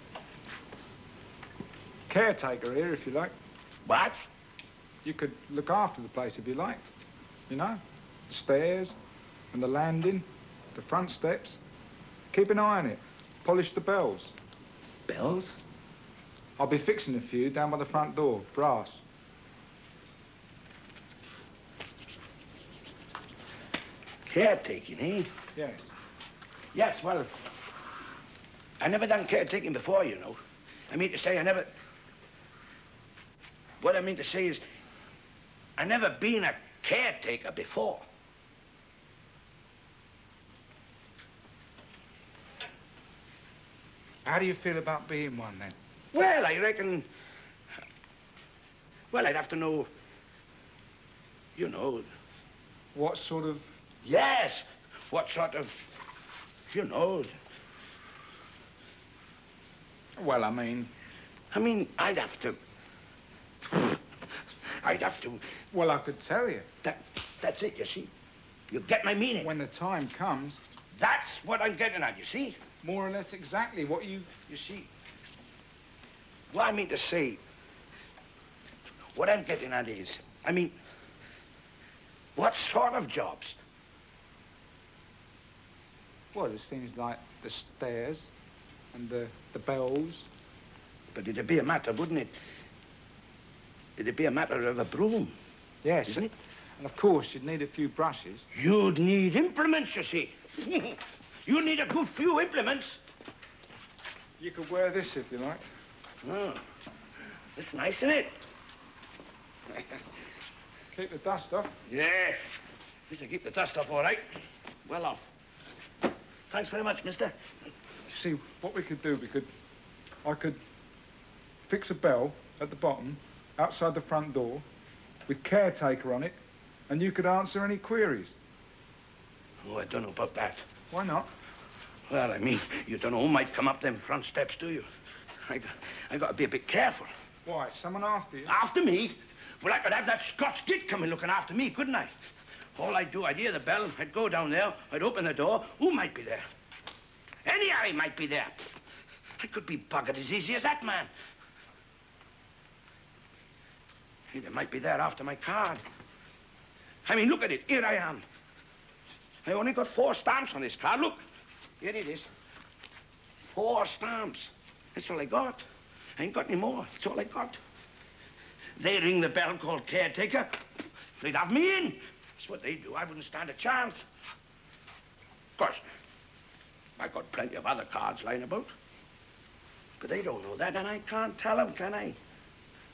caretaker here, if you like. What? You could look after the place if you liked. You know? The stairs and the landing, the front steps. Keep an eye on it. Polish the bells. Bells? I'll be fixing a few down by the front door, brass. Caretaking, eh? Yes. Yes, well, I never done caretaking before, you know. I mean to say I never... What I mean to say is, I never been a caretaker before. How do you feel about being one, then? Well, I reckon... Well, I'd have to know... You know... What sort of... Yes, what sort of... You know... Well, I mean, I'd have to... Well, I could tell you. That's it, you see. You get my meaning. When the time comes... That's what I'm getting at, you see. More or less exactly what you... You see, what I mean to say, what I'm getting at is, what sort of jobs? Well, there's things like the stairs and the bells. But it'd be a matter, wouldn't it? It'd be a matter of a broom. Yes. Isn't it? And of course, you'd need a few brushes. You'd need implements, you see. You need a good few implements. You could wear this if you like. Oh, it's nice, isn't it? Keep the dust off. Yes. This'll keep the dust off all right. Well off. Thanks very much, mister. See, what we could do, I could fix a bell at the bottom, outside the front door, with Caretaker on it, and you could answer any queries. Oh, I don't know about that. Why not? Well, I mean, you don't know who might come up them front steps, do you? I got to be a bit careful. Why, someone after you? After me? Well, I could have that Scotch git coming looking after me, couldn't I? All I'd do, I'd hear the bell, I'd go down there, I'd open the door. Who might be there? Any Harry might be there. I could be buggered as easy as that, man. Hey, they might be there after my card. I mean, look at it. Here I am. I only got 4 stamps on this card. Look, here it is. 4 stamps. That's all I got. I ain't got any more. That's all I got. They ring the bell called Caretaker. They'd have me in. That's what they do. I wouldn't stand a chance. Of course, I got plenty of other cards lying about. But they don't know that, and I can't tell them, can I?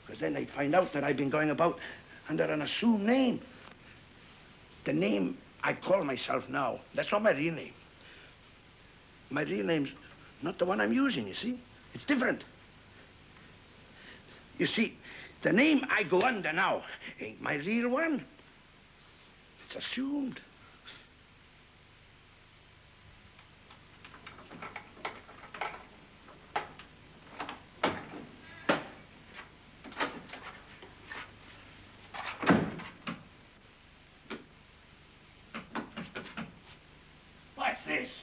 Because then they'd find out that I've been going about under an assumed name. The name I call myself now, that's not my real name. My real name's not the one I'm using, you see? It's different. You see, the name I go under now ain't my real one. It's assumed. What's this?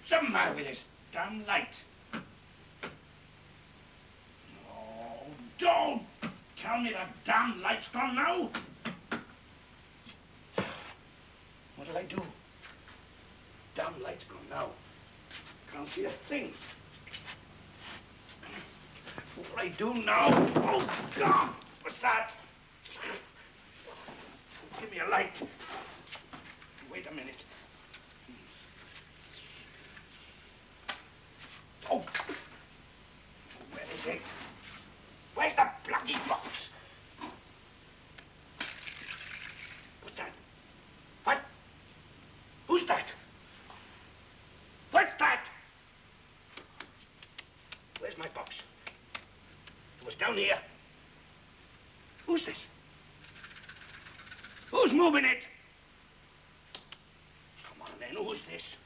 Something matter with this damn light. Oh, don't tell me the damn light's gone now. What'll I do? Damn light's gone now. Can't see a thing. What'll I do now? Oh, God! What's that? Give me a light. Wait a minute. Oh! Where is it? Where's the bloody box? What's that? What? Who's that? What's that? Where's my box? It was down here. Who's this? Who's moving it? Come on then, who's this?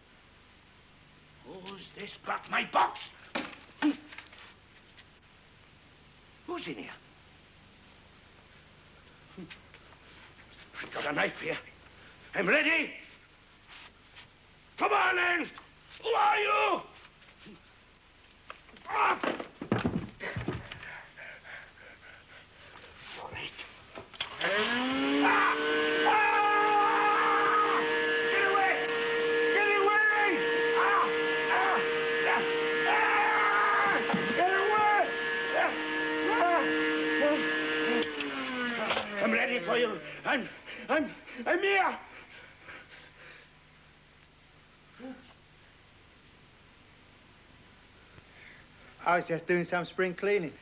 Who's this got my box? Who's in here? I've got a knife here. I'm ready. Come on then. Who are you? Ah. All right. Ah. Get away! Get away! Get away! I'm ready for you. I'm here. I was just doing some spring cleaning.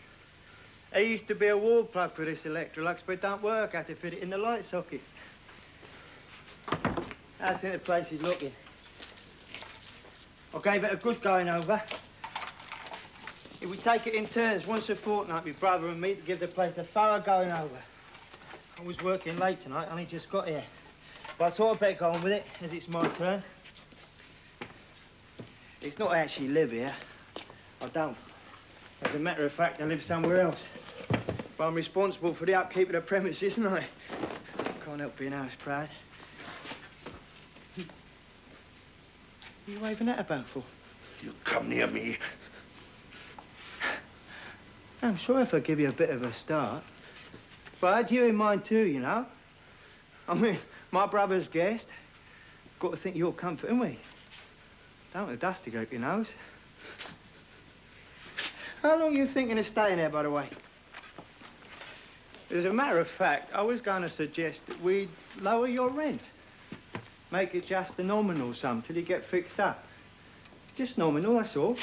There used to be a wall plug for this Electrolux, but it don't work. I had to fit it in the light socket. I think the place is looking. I gave it a good going over. If we take it in turns, once a fortnight, my brother and me, to give the place a thorough going over. I was working late tonight, only just got here. But I thought I'd better go on with it, as it's my turn. It's not I actually live here. I don't. As a matter of fact, I live somewhere else. But I'm responsible for the upkeep of the premises, isn't I? Can't help being house proud. What are you waving that about for? You come near me. I'm sorry if I give you a bit of a start. But I had you in mind too, you know. I mean, my brother's guest. Got to think you're comforting me. Don't let the dusty go up your nose. How long are you thinking of staying there, by the way? As a matter of fact, I was going to suggest that we lower your rent. Make it just a nominal sum till you get fixed up. Just nominal, that's all.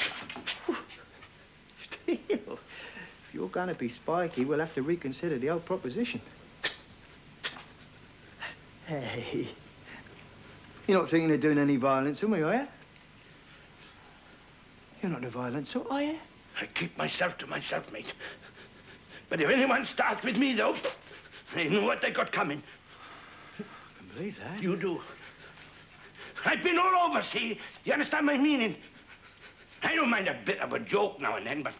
Still, if you're going to be spiky, we'll have to reconsider the old proposition. Hey. You're not thinking of doing any violence to me, are you? You're not a violent sort, are you? I keep myself to myself, mate. But if anyone starts with me, though, they know what they got coming. I can believe that. You do. I've been all over, see? You understand my meaning? I don't mind a bit of a joke now and then, but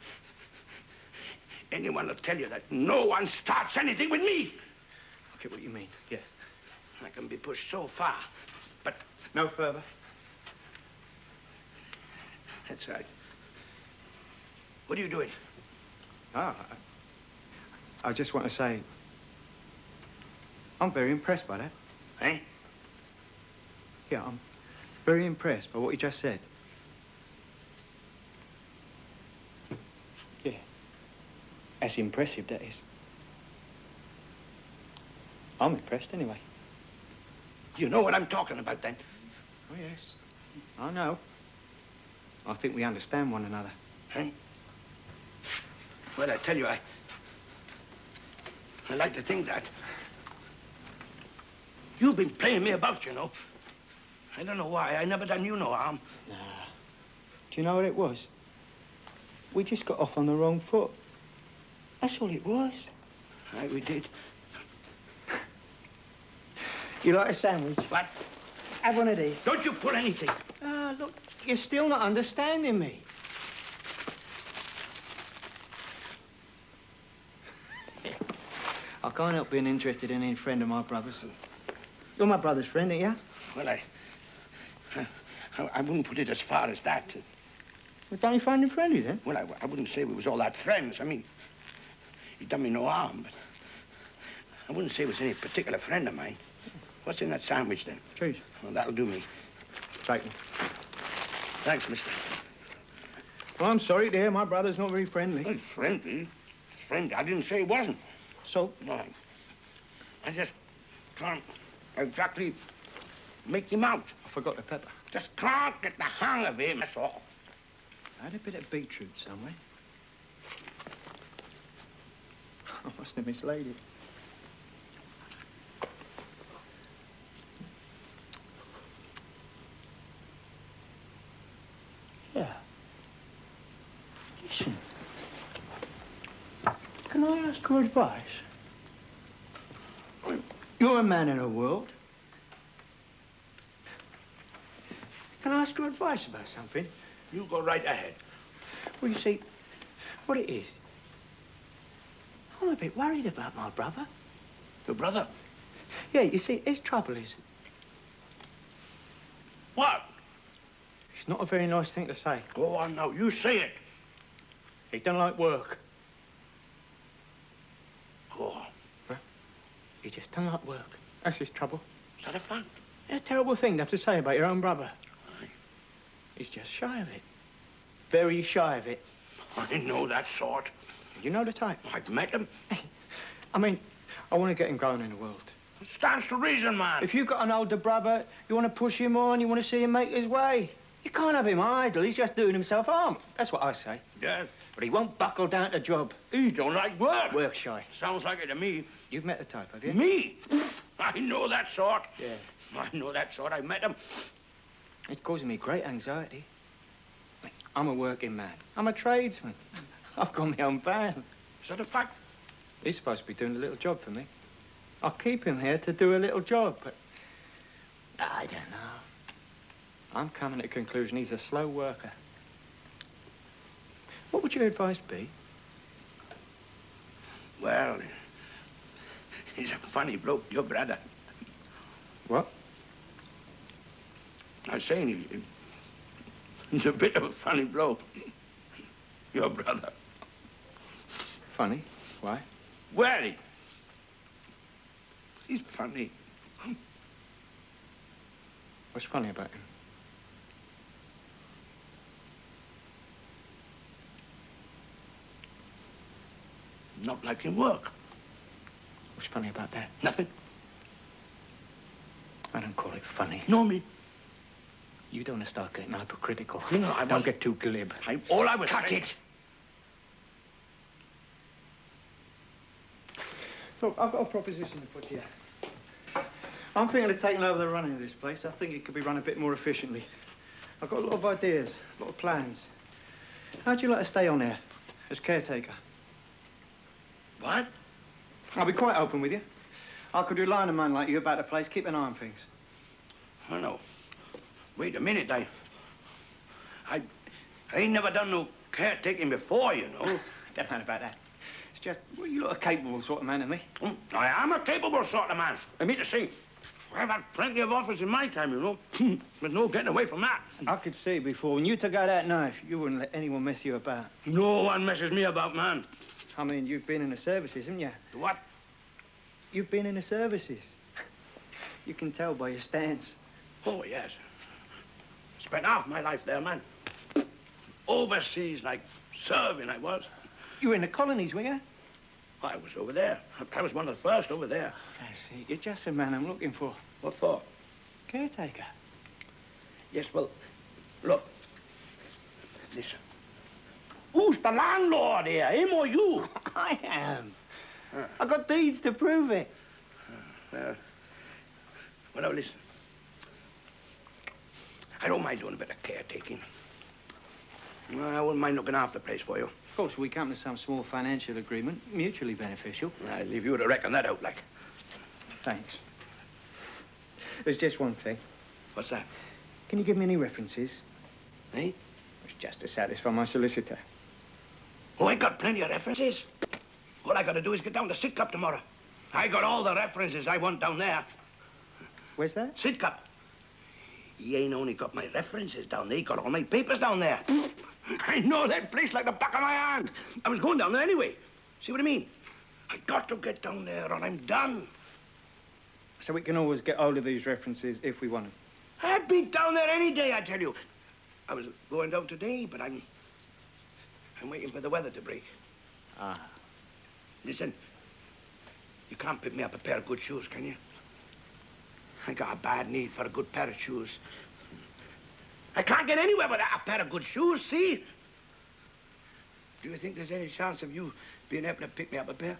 anyone will tell you that no one starts anything with me. I get what you mean, yeah. I can be pushed so far, but... No further? That's right. What are you doing? Oh, I just want to say, I'm very impressed by that. Eh? Yeah, I'm very impressed by what you just said. Yeah. That's impressive, that is. I'm impressed anyway. You know what I'm talking about, then? Oh, yes. I know. I think we understand one another. Eh? Well, I tell you, I like to think that. You've been playing me about, you know. I don't know why. I never done you no harm. Nah. Do you know what it was? We just got off on the wrong foot. That's all it was. Aye, we did. You like a sandwich? What? Have one of these. Don't you pull anything. Ah, look, you're still not understanding me. I can't help being interested in any friend of my brother's. You're my brother's friend, ain't you? Well, I wouldn't put it as far as that. Well, don't you find him friendly, then? Well, I wouldn't say we was all that friends. I mean, he done me no harm, but I wouldn't say he was any particular friend of mine. What's in that sandwich, then? Cheese. Well, that'll do me. Bacon. Thanks, mister. Well, I'm sorry to hear my brother's not very friendly. Well, friendly? Friendly? I didn't say he wasn't. So? No. I just can't exactly make him out. I forgot the pepper. Just can't get the hang of him, that's all. I had a bit of beetroot somewhere. I must have mislaid it. Yeah. Listen. Can I ask your advice? You're a man in the world. Can I ask your advice about something? You go right ahead. Well, you see, what it is, I'm a bit worried about my brother. Your brother? Yeah, you see, his trouble is... What? It's not a very nice thing to say. Go on now, you say it. He don't like work. Go on. Huh? He just don't like work. That's his trouble. Is that a fact? It's a terrible thing to have to say about your own brother. Aye. He's just shy of it. Very shy of it. I know that sort. You know the type? I've met him. I mean, I want to get him going in the world. It stands to reason, man. If you've got an older brother, you want to push him on, you want to see him make his way. You can't have him idle. He's just doing himself harm. That's what I say. Yes. But he won't buckle down to job. He don't like work. Work shy. Sounds like it to me. You've met the type, have you? Me? I know that sort. Yeah. I know that sort. I met him. It's causing me great anxiety. I'm a working man. I'm a tradesman. I've got my own van. Is that a fact? He's supposed to be doing a little job for me. I'll keep him here to do a little job, but... I don't know. I'm coming to the conclusion he's a slow worker. What would your advice be? Well, he's a funny bloke, your brother. What? I was saying he's a bit of a funny bloke, your brother. Funny? Why? Well, he's funny. What's funny about him? Not liking work. What's funny about that? Nothing. I don't call it funny. Nor me. You don't want to start getting hypocritical. You know, Don't get too glib. All I was... Cut it! Look, I've got a proposition to put to you. I'm thinking of taking over the running of this place. I think it could be run a bit more efficiently. I've got a lot of ideas, a lot of plans. How'd you like to stay on here as caretaker? What? I'll be quite open with you. I could rely on a man like you about the place, keep an eye on things. I know. Wait a minute, I ain't never done no caretaking before, you know. Don't matter about that. It's just, well, you look a capable sort of man to me. I am a capable sort of man. I mean to say, I've had plenty of offers in my time, you know. There's no getting away from that. I could see before, when you took out that knife, you wouldn't let anyone mess you about. No one messes me about, man. I mean, you've been in the services, haven't you? What? You've been in the services. You can tell by your stance. Oh, yes. Spent half my life there, man. Overseas, like serving, I was. You were in the colonies, were you? I was over there. I was one of the first over there. I see. You're just the man I'm looking for. What for? Caretaker. Yes, well, look. Listen. Who's the landlord here, him or you? I am. I've got deeds to prove it. Well, now, listen. I don't mind doing a bit of caretaking. I wouldn't mind looking after the place for you. Of course, we come to some small financial agreement, mutually beneficial. I leave you to reckon that out, like. Thanks. There's just one thing. What's that? Can you give me any references? Eh? It's just to satisfy my solicitor. Oh, I got plenty of references. All I got to do is get down to Sidcup tomorrow. I got all the references I want down there. Where's that? Sidcup. He ain't only got my references down there, he got all my papers down there. I know that place like the back of my hand. I was going down there anyway. See what I mean? I got to get down there or I'm done. So we can always get hold of these references if we want them. I'd be down there any day, I tell you. I was going down today, but I'm waiting for the weather to break. Ah. Listen, you can't pick me up a pair of good shoes, can you? I got a bad need for a good pair of shoes. I can't get anywhere without a pair of good shoes, see? Do you think there's any chance of you being able to pick me up a pair?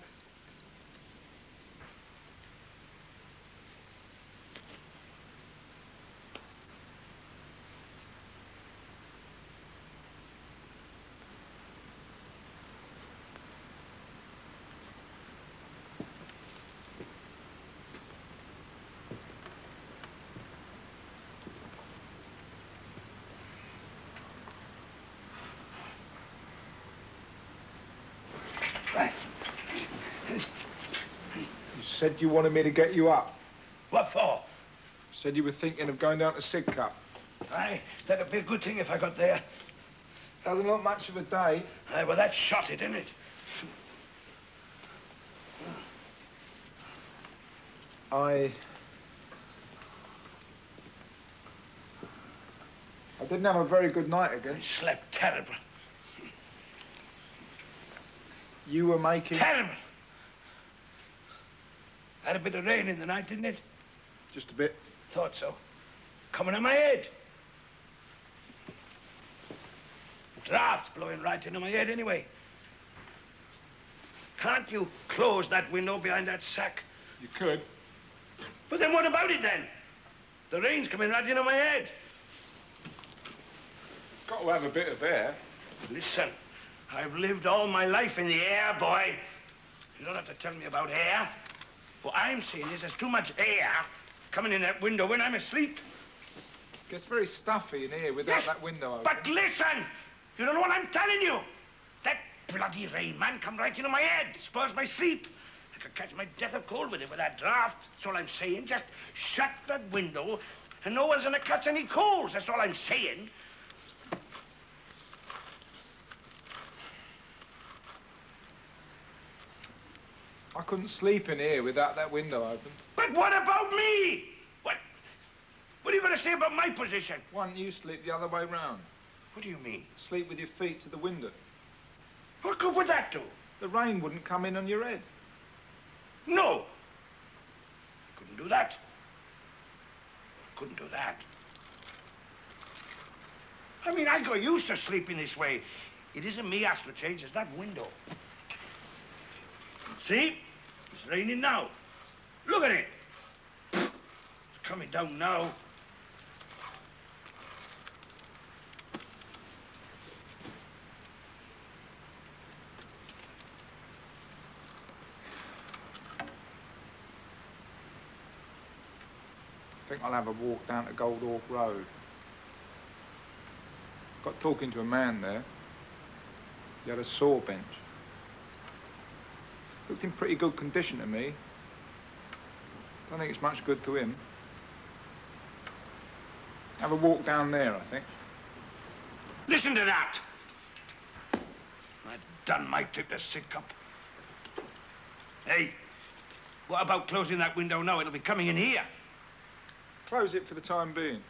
You said you wanted me to get you up. What for? Said you were thinking of going down to Sidcup. Aye, that'd be a good thing if I got there. Doesn't look much of a day. Aye, well, that shot it, isn't it? I didn't have a very good night again. I slept terrible. You were making... Terrible! Had a bit of rain in the night, didn't it? Just a bit. Thought so. Coming on my head. Draughts blowing right into my head anyway. Can't you close that window behind that sack? You could. But then what about it then? The rain's coming right into my head. Got to have a bit of air. Listen, I've lived all my life in the air, boy. You don't have to tell me about air. What I'm saying is there's too much air coming in that window when I'm asleep. Gets very stuffy in here without that window open. But listen! You don't know what I'm telling you! That bloody rain, man, come right into my head. It spoils my sleep. I could catch my death of cold with it with that draft. That's all I'm saying. Just shut that window and no one's gonna catch any colds. That's all I'm saying. I couldn't sleep in here without that window open. But what about me? What are you going to say about my position? Why don't you sleep the other way round? What do you mean? Sleep with your feet to the window. What good would that do? The rain wouldn't come in on your head. No. Couldn't do that. Couldn't do that. I mean, I got used to sleeping this way. It isn't me has to change, it's that window. See? It's raining now. Look at it. coming down now. I think I'll have a walk down to Godot Road. Got talking to a man there. He had a saw bench. Looked in pretty good condition to me. Don't think it's much good to him. Have a walk down there, I think. Listen to that! That done might take the sick up. Hey, what about closing that window now? It'll be coming in here. Close it for the time being.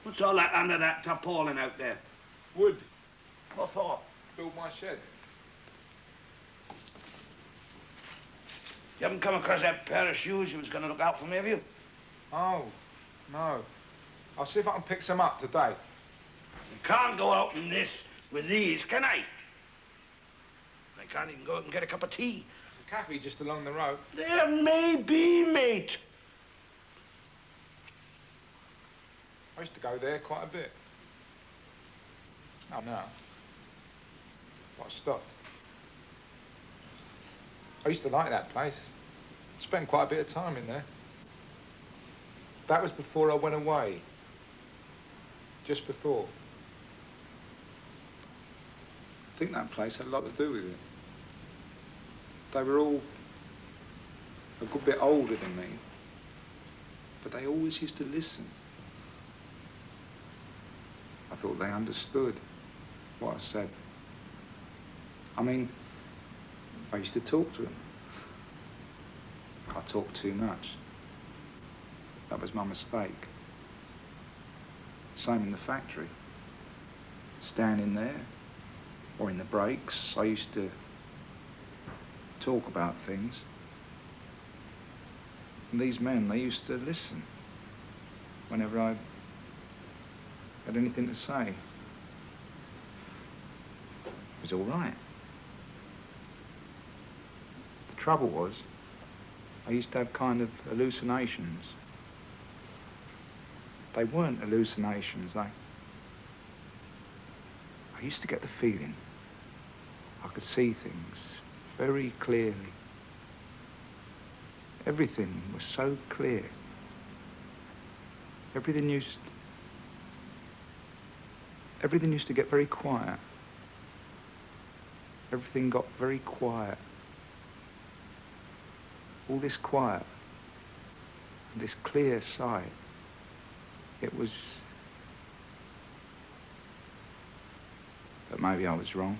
What's all that under that tarpaulin out there? Wood. What for? Build my shed. You haven't come across that pair of shoes you was going to look out for me, have you? Oh, no. I'll see if I can pick some up today. You can't go out in this with these, can I? I can't even go out and get a cup of tea. The cafe just along the road. There may be, mate. I used to go there quite a bit. Oh, no. But I stopped. I used to like that place. Spent quite a bit of time in there. That was before I went away. Just before. I think that place had a lot to do with it. They were all a good bit older than me, but they always used to listen. I thought they understood what I said. I mean, I used to talk to them. I talked too much. That was my mistake. Same in the factory. Standing there, or in the breaks, I used to talk about things. And these men, they used to listen whenever I had anything to say. It was all right. The trouble was, I used to have kind of hallucinations. They weren't hallucinations, I used to get the feeling I could see things very clearly. Everything was so clear. Everything used to get very quiet. Everything got very quiet. All this quiet, this clear sight, it was... But maybe I was wrong.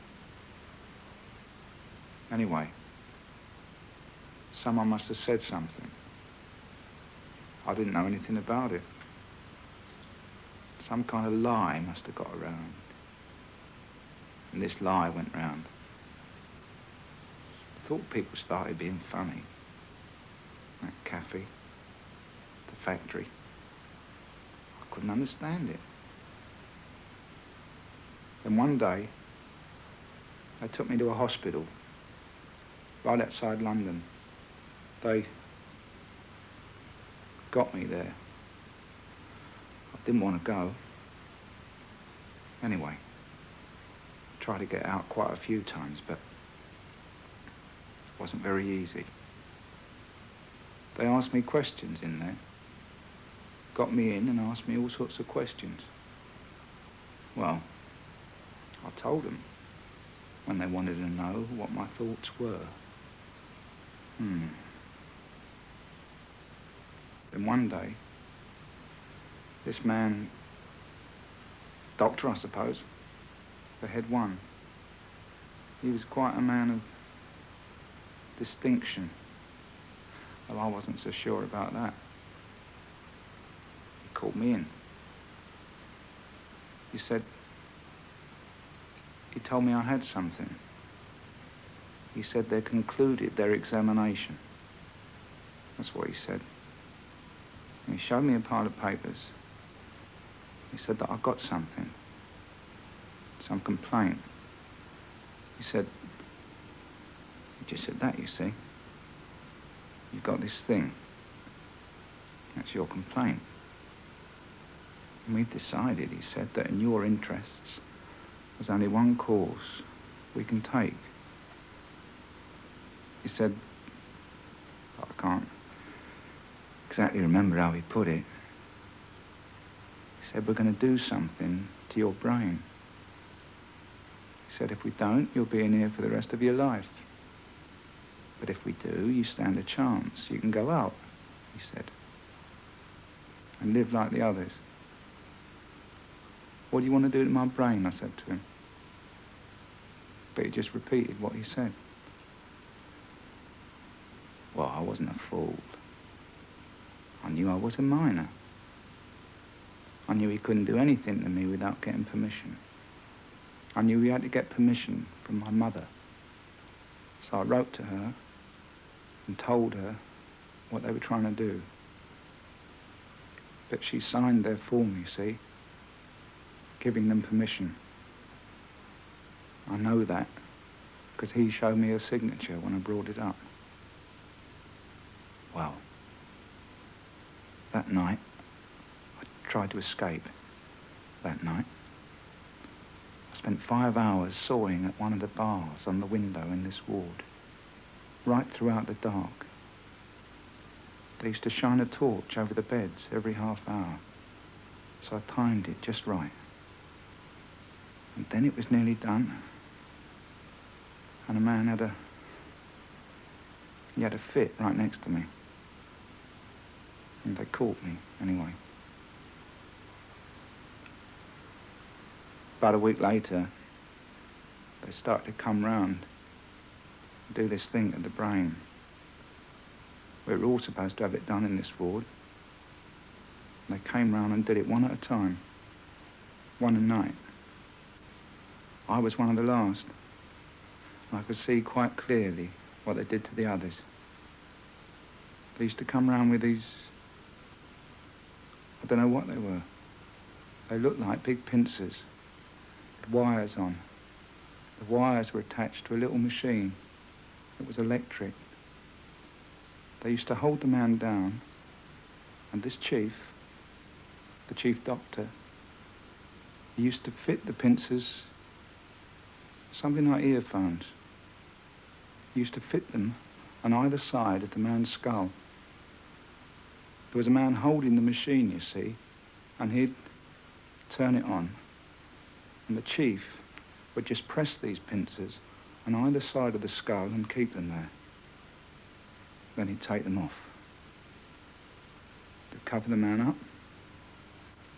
Anyway, someone must have said something. I didn't know anything about it. Some kind of lie must have got around. And this lie went round. I thought people started being funny. That cafe, the factory. I couldn't understand it. Then one day, they took me to a hospital right outside London. They got me there. I didn't want to go. Anyway, tried to get out quite a few times, but it wasn't very easy. They asked me questions in there. Got me in and asked me all sorts of questions. Well, I told them when they wanted to know what my thoughts were. Then one day, this man, doctor I suppose, the head one, he was quite a man of distinction. Well, I wasn't so sure about that. He called me in. He said, he told me I had something. He said they concluded their examination. That's what he said. And he showed me a pile of papers. He said that I got something. some complaint. He just said that, you see. You've got this thing. That's your complaint. And we've decided, he said, that in your interests, there's only one course we can take. He said, I can't exactly remember how he put it. He said, we're going to do something to your brain. He said, if we don't, you'll be in here for the rest of your life. But if we do, you stand a chance. You can go out, he said, and live like the others. What do you want to do to my brain? I said to him. But he just repeated what he said. Well, I wasn't a fool. I knew I was a minor. I knew he couldn't do anything to me without getting permission. I knew he had to get permission from my mother. So I wrote to her and told her what they were trying to do. But she signed their form, you see, giving them permission. I know that because he showed me a signature when I brought it up. Well, that night, I tried to escape. That night, I spent 5 hours sawing at one of the bars on the window in this ward, right throughout the dark. They used to shine a torch over the beds every half hour, so I timed it just right. And then it was nearly done, and a man had a fit right next to me. And they caught me, anyway. About a week later, they started to come round and do this thing to the brain. We were all supposed to have it done in this ward. They came round and did it one at a time, one a night. I was one of the last. I could see quite clearly what they did to the others. They used to come round with these, I don't know what they were. They looked like big pincers with wires on. The wires were attached to a little machine that was electric. They used to hold the man down, and this chief, the chief doctor, he used to fit the pincers, something like earphones. He used to fit them on either side of the man's skull. There was a man holding the machine, you see, and he'd turn it on, and the chief would just press these pincers on either side of the skull and keep them there. Then he'd take them off. They'd cover the man up.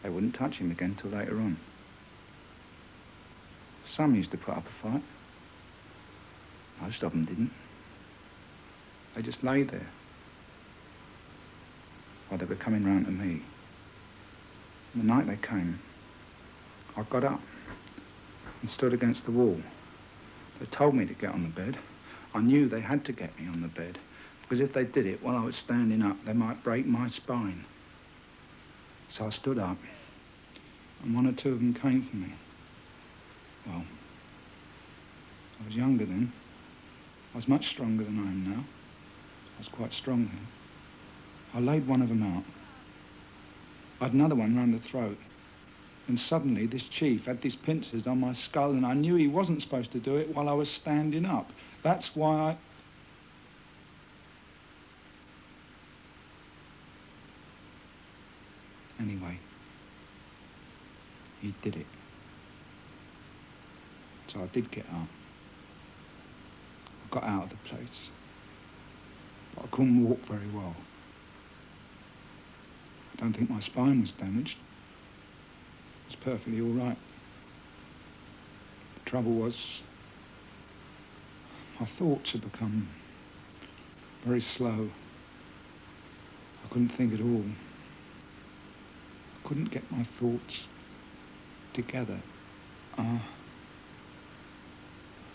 They wouldn't touch him again till later on. Some used to put up a fight. Most of them didn't. They just lay there while they were coming round to me. And the night they came, I got up and stood against the wall. They told me to get on the bed. I knew they had to get me on the bed, because if they did it while I was standing up, they might break my spine. So I stood up, and one or two of them came for me. Well, I was younger then. I was much stronger than I am now. I was quite strong then. I laid one of them out. I had another one round the throat. And suddenly this chief had these pincers on my skull, and I knew he wasn't supposed to do it while I was standing up. That's why Anyway, he did it. So I did get up. I got out of the place. But I couldn't walk very well. I don't think my spine was damaged. It was perfectly all right. The trouble was, my thoughts had become very slow. I couldn't think at all. I couldn't get my thoughts together. I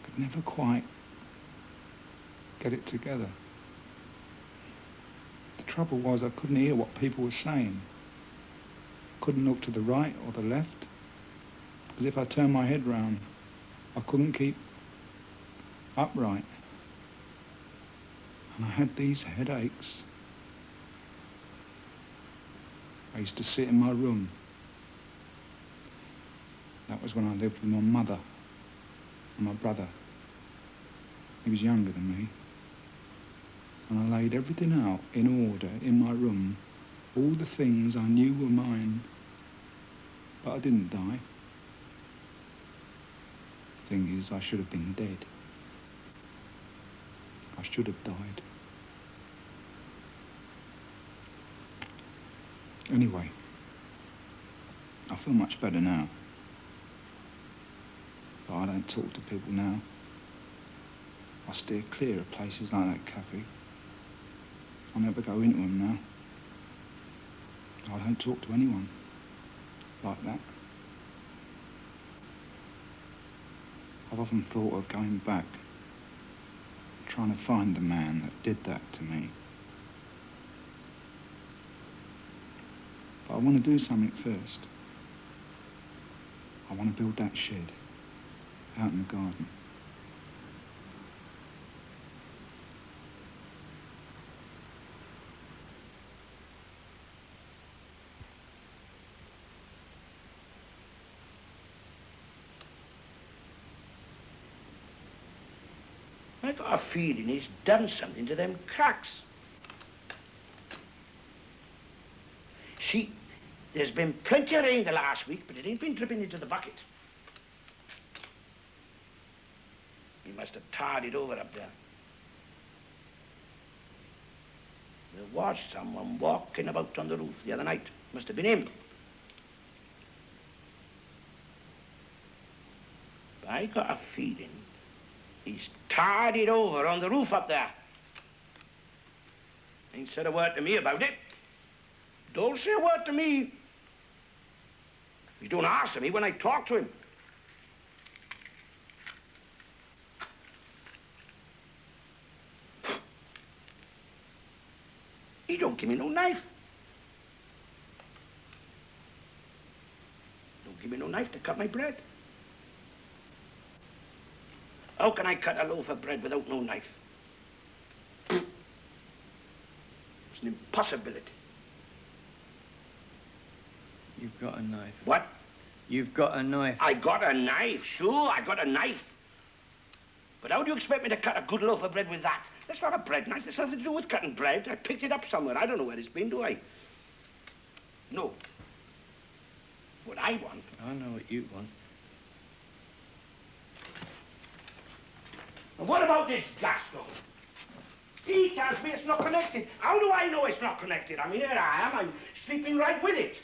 could never quite get it together. The trouble was I couldn't hear what people were saying. Couldn't look to the right or the left. as if I turned my head round. I couldn't keep upright. And I had these headaches. I used to sit in my room. That was when I lived with my mother and my brother. He was younger than me. And I laid everything out in order in my room, all the things I knew were mine. But I didn't die. Thing is, I should have been dead. I should have died. Anyway, I feel much better now. But I don't talk to people now. I steer clear of places like that cafe. I never go into them now. I don't talk to anyone like that. I've often thought of going back, trying to find the man that did that to me. But I want to do something first. I want to build that shed out in the garden. I got a feeling he's done something to them cracks. See, there's been plenty of rain the last week, but it ain't been dripping into the bucket. He must have tarred it over up there. There was someone walking about on the roof the other night. Must have been him. But I got a feeling he's tarred it over on the roof up there. Ain't said a word to me about it. Don't say a word to me. He don't answer me when I talk to him. He don't give me no knife. Don't give me no knife to cut my bread. How can I cut a loaf of bread without no knife? It's an impossibility. You've got a knife. What? You've got a knife. I got a knife, sure, I got a knife. But how do you expect me to cut a good loaf of bread with that? That's not a bread knife. There's nothing to do with cutting bread. I picked it up somewhere. I don't know where it's been, do I? No. What I want... I know what you want. And what about this gas stove? He tells me it's not connected. How do I know it's not connected? I mean, here I am. I'm sleeping right with it.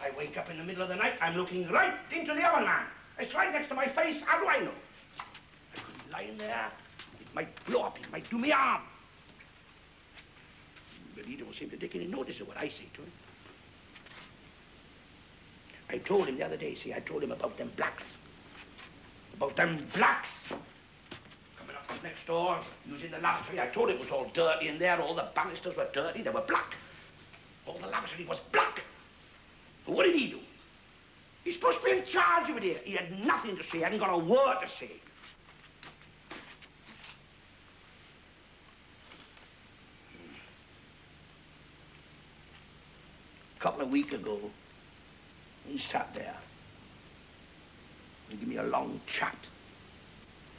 I wake up in the middle of the night. I'm looking right into the oven, man. It's right next to my face. How do I know? I could be lying there. It might blow up. It might do me harm. But he don't seem to take any notice of what I say to him. I told him the other day, see, I told him about them blacks. About them blacks. Coming up from next door, using the lavatory. I told him it was all dirty in there. All the banisters were dirty. They were black. All the lavatory was black. But what did he do? He's supposed to be in charge of it here. He had nothing to say. He hadn't got a word to say. A couple of weeks ago, he sat there and gave me a long chat.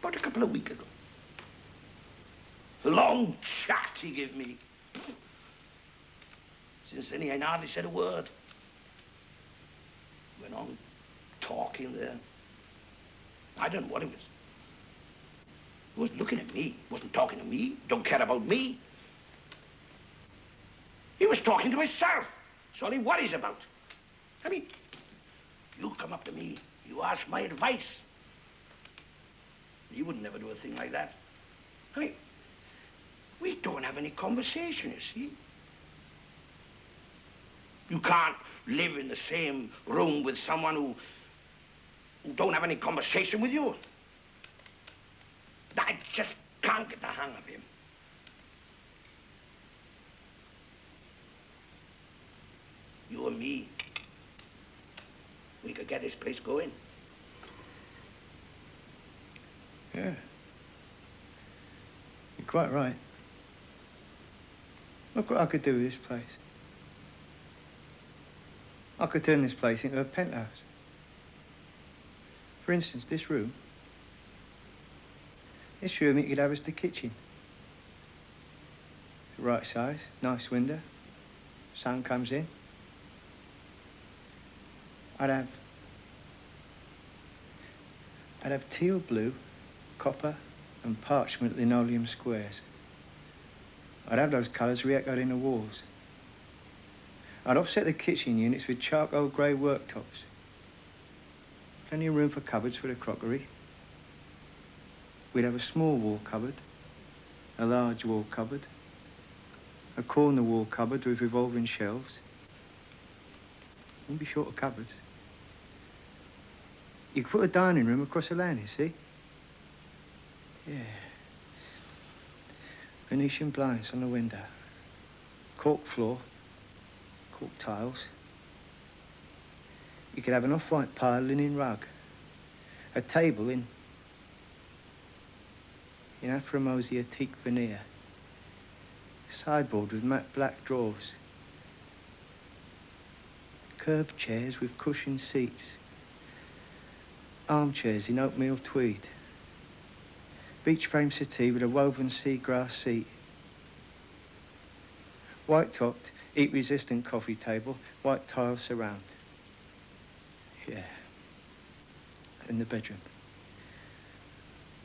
About a couple of weeks ago. A long chat he gave me. Since then, he ain't hardly said a word. Went on talking there. I don't know what it was. He was looking at me. Wasn't talking to me. Don't care about me. He was talking to himself. That's all he worries about. I mean, you come up to me. You ask my advice. You would never do a thing like that. I mean, we don't have any conversation, you see. You can't live in the same room with someone who don't have any conversation with you. I just can't get the hang of him. You and me, we could get this place going. Yeah. You're quite right. Look what I could do with this place. I could turn this place into a penthouse. For instance, this room. This room you could have as the kitchen. The right size, nice window. Sun comes in. I'd have teal blue, copper and parchment linoleum squares. I'd have those colours re-echoed in the walls. I'd offset the kitchen units with charcoal grey worktops. Plenty of room for cupboards for the crockery. We'd have a small wall cupboard, a large wall cupboard, a corner wall cupboard with revolving shelves. Wouldn't be short of cupboards. You could put a dining room across the landing, see? Yeah. Venetian blinds on the window. Cork floor. Cork tiles. You could have an off-white pile linen rug. A table in Afromosia teak veneer. Sideboard with matte black drawers. Curved chairs with cushioned seats. Armchairs in oatmeal tweed. Beach frame settee with a woven seagrass seat. White-topped, heat-resistant coffee table, white tile surround. Yeah. In the bedroom.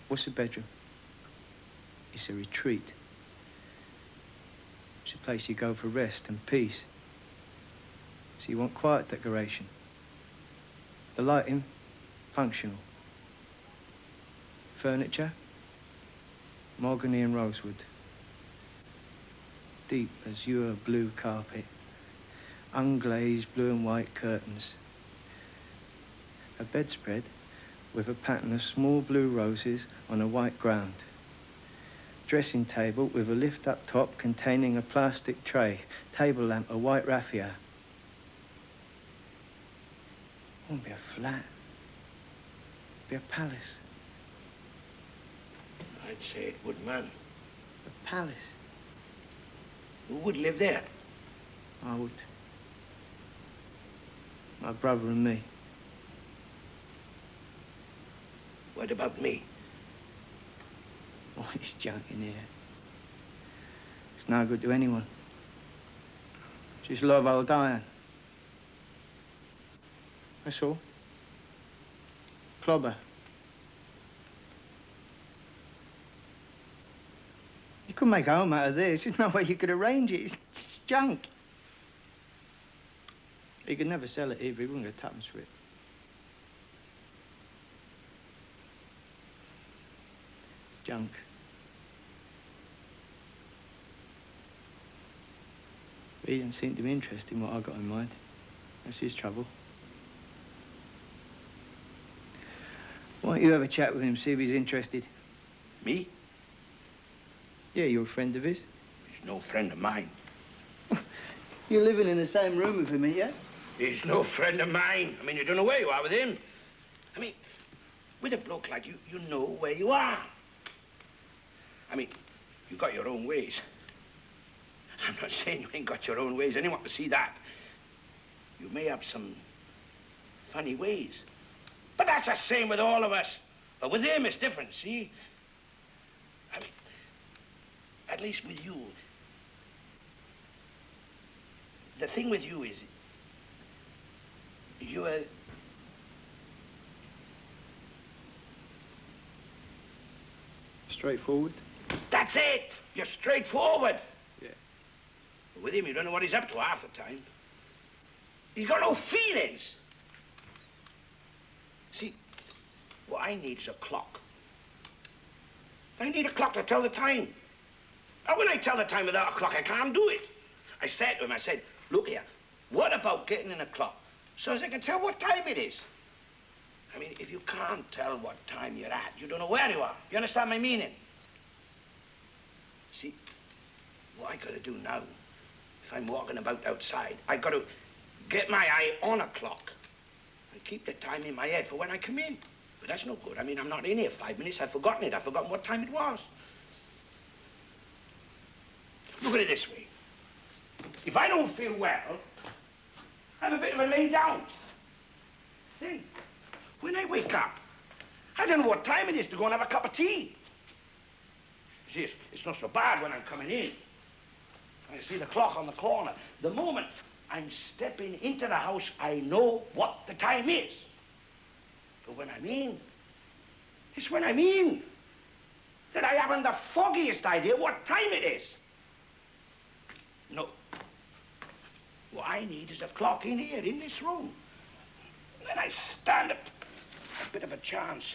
What's a bedroom? It's a retreat. It's a place you go for rest and peace. So you want quiet decoration. The lighting, functional. Furniture, mahogany and rosewood. Deep azure blue carpet. Unglazed blue and white curtains. A bedspread with a pattern of small blue roses on a white ground. Dressing table with a lift-up top containing a plastic tray. Table lamp, a white raffia. It won't be a flat. It'll be a palace. I'd say it would, man. A palace. Who would live there? I would. My brother and me. What about me? Oh, it's junk in here. It's no good to anyone. Just love old Diane. That's all. Clobber. You couldn't make a home out of this. There's no way you could arrange it. It's junk. He could never sell it either. He wouldn't get tuppence for it. Junk. He didn't seem to be interested in what I got in mind. That's his trouble. Why don't you have a chat with him, see if he's interested? Me? Yeah, you're a friend of his. He's no friend of mine. You're living in the same room with him, yeah? He's no friend of mine. I mean, you don't know where you are with him. I mean, with a bloke like you, you know where you are. I mean, you've got your own ways. I'm not saying you ain't got your own ways. Anyone can see that. You may have some funny ways. But that's the same with all of us. But with him, it's different, see? I mean, at least with you, the thing with you is you're... Straightforward? That's it! You're straightforward. Yeah. But with him, you don't know what he's up to half the time. He's got no feelings. See, what I need is a clock. I need a clock to tell the time. How can I tell the time without a clock? I can't do it. I said to him, I said, look here, what about getting in a clock so as I can tell what time it is? I mean, if you can't tell what time you're at, you don't know where you are. You understand my meaning? See, what I got to do now, if I'm walking about outside, I got to get my eye on a clock and keep the time in my head for when I come in. that's no good. I mean, I'm not in here 5 minutes. I've forgotten it. I've forgotten what time it was. Look at it this way. If I don't feel well, I have a bit of a lay down. Then, when I wake up, I don't know what time it is to go and have a cup of tea. You see, it's not so bad when I'm coming in. I see the clock on the corner. The moment I'm stepping into the house, I know what the time is. But when I'm in, it's when I'm in that I haven't the foggiest idea what time it is. No. What I need is a clock in here, in this room. And then I stand a bit of a chance.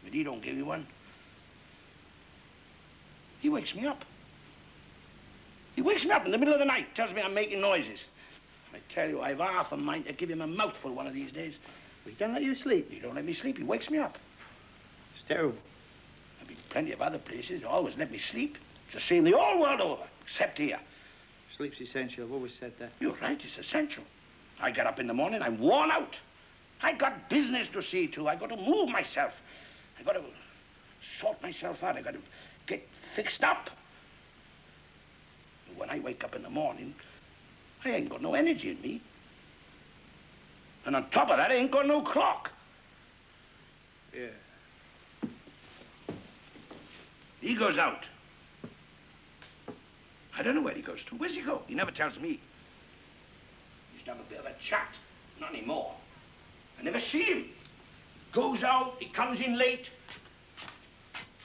But he don't give me one. He wakes me up. He wakes me up in the middle of the night, tells me I'm making noises. I tell you, I've half a mind to give him a mouthful one of these days. But he don't let you sleep. He don't let me sleep. He wakes me up. It's terrible. I've been plenty of other places. They always let me sleep. It's the same the whole world over, except here. Sleep's essential. I've always said that. You're right, it's essential. I get up in the morning, I'm worn out. I got business to see to. I got to move myself. I got to sort myself out. I got to get fixed up. When I wake up in the morning, I ain't got no energy in me. And on top of that, I ain't got no clock. Yeah. He goes out. I don't know where he goes to. Where's he go? He never tells me. He used to have a bit of a chat. Not anymore. I never see him. Goes out, he comes in late.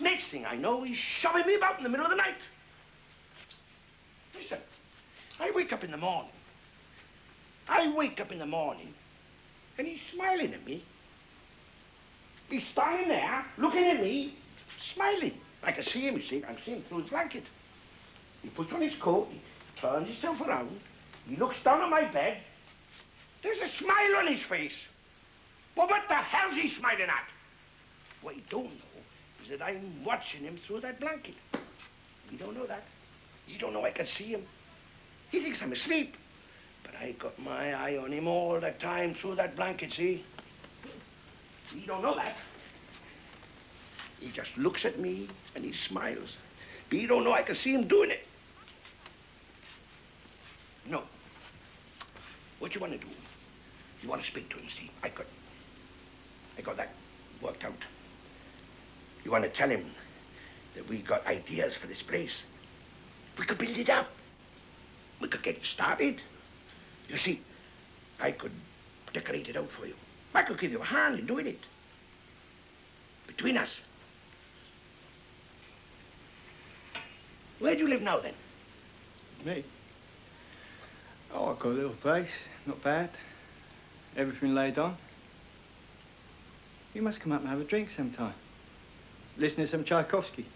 Next thing I know, he's shoving me about in the middle of the night. Listen, I wake up in the morning. And he's smiling at me. He's standing there, looking at me, smiling. I can see him, you see. I'm seeing through his blanket. He puts on his coat, he turns himself around, he looks down at my bed. There's a smile on his face. Well, what the hell's he smiling at? What he don't know is that I'm watching him through that blanket. He don't know that. He don't know I can see him. He thinks I'm asleep. But I got my eye on him all the time through that blanket, see? He don't know that. He just looks at me and he smiles. But he don't know I can see him doing it. No. What you want to do? You want to speak to him, see? I got that worked out. You want to tell him that we got ideas for this place. We could build it up. We could get it started. You see, I could decorate it out for you. I could give you a hand in doing it. Between us. Where do you live now, then? Me? Oh, I've got a little place. Not bad. Everything laid on. You must come up and have a drink sometime. Listen to some Tchaikovsky.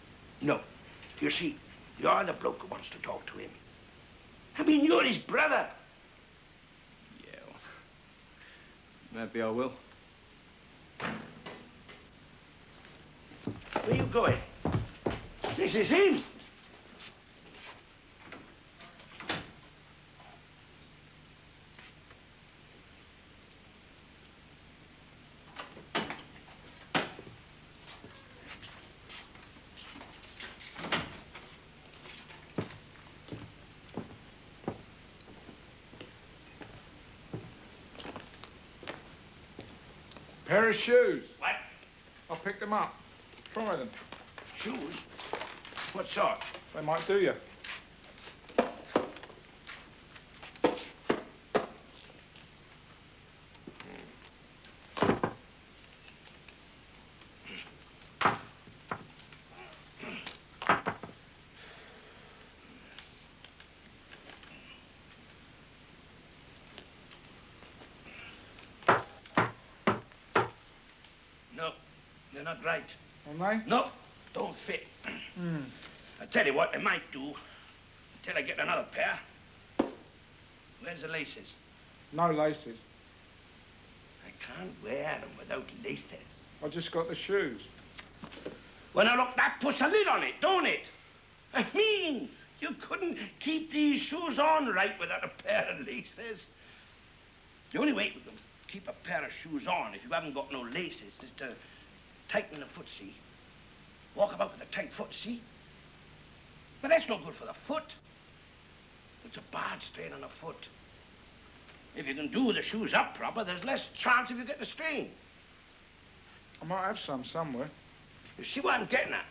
No. You see, you're the bloke who wants to talk to him. I mean, you're his brother. Yeah, well, maybe I will. Where you going? This is him. Pair of shoes. What? I'll pick them up. Try them. Shoes? What sort? They might do you. No, they're not right. Aren't they? No, don't fit. I tell you what, I might do until I get another pair. Where's the laces? No laces. I can't wear them without laces. I just got the shoes. Well, now look, that puts a lid on it, don't it? I mean, you couldn't keep these shoes on right without a pair of laces. The only way to keep a pair of shoes on if you haven't got no laces is to tightening the foot, see? Walk about with a tight foot, see? But that's no good for the foot. It's a bad strain on the foot. If you can do the shoes up proper, there's less chance of you getting a strain. I might have some somewhere. You see what I'm getting at?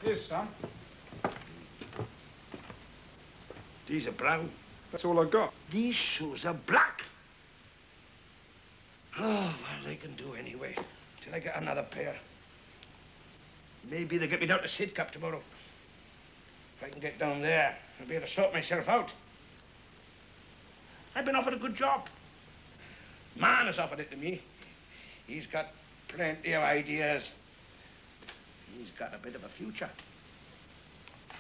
Here's some. These are brown. That's all I got. These shoes are black. Oh, well, they can do anyway, till I get another pair. Maybe they'll get me down to Sidcup tomorrow. If I can get down there, I'll be able to sort myself out. I've been offered a good job. Man has offered it to me. He's got plenty of ideas. He's got a bit of a future.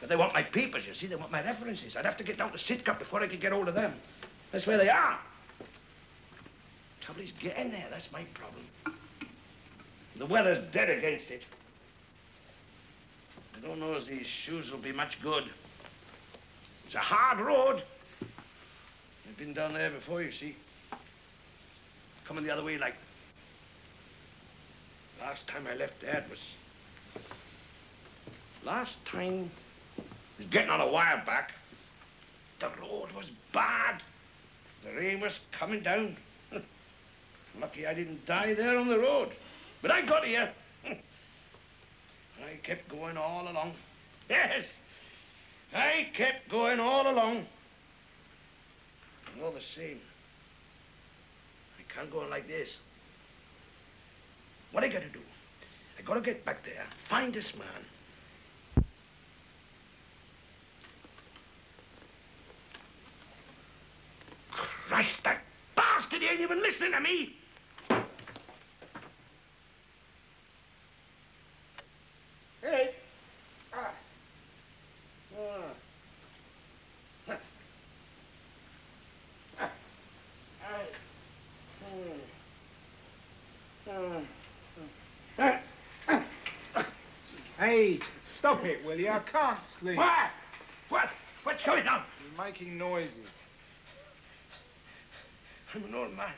But they want my papers, you see. They want my references. I'd have to get down to Sidcup before I could get hold of them. That's where they are. Trouble is getting there. That's my problem. The weather's dead against it. I don't know if these shoes will be much good. It's a hard road. I've been down there before, you see. Coming the other way, like. Last time I left there, it was... Last time... It was getting on a while back. The road was bad. The rain was coming down. Lucky I didn't die there on the road. But I got here. I kept going all along. Yes, I kept going all along. And all the same, I can't go on like this. What I gotta do? I gotta get back there, find this man. Christ, that bastard, he ain't even listening to me. Hey. Hey, stop it, will you? I can't sleep. What? What's going on? You're making noises. I'm an old man.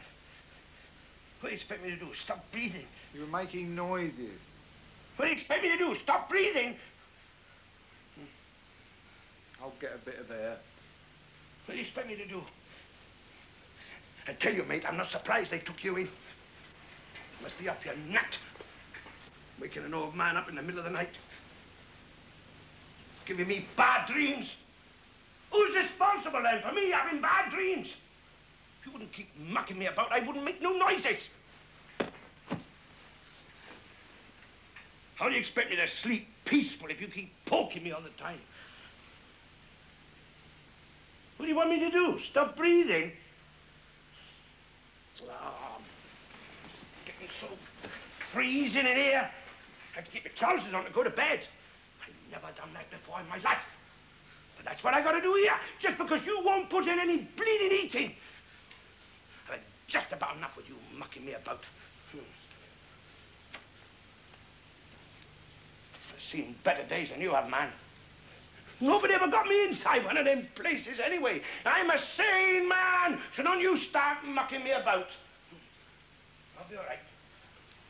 What do you expect me to do? Stop breathing? You're making noises. What do you expect me to do? Stop breathing? I'll get a bit of air. What do you expect me to do? I tell you, mate, I'm not surprised they took you in. You must be up your nut. Waking an old man up in the middle of the night. Giving me bad dreams. Who's responsible then for me having bad dreams? If you wouldn't keep mucking me about, I wouldn't make no noises. How do you expect me to sleep peaceful if you keep poking me all the time? What do you want me to do? Stop breathing? Oh, getting so freezing in here. I have to keep my trousers on to go to bed. I've never done that before in my life. But that's what I got to do here, just because you won't put in any bleeding eating. I've had just about enough with you mucking me about. I've seen better days than you have, man. Nobody ever got me inside one of them places anyway. I'm a sane man, so don't you start mucking me about. I'll be all right.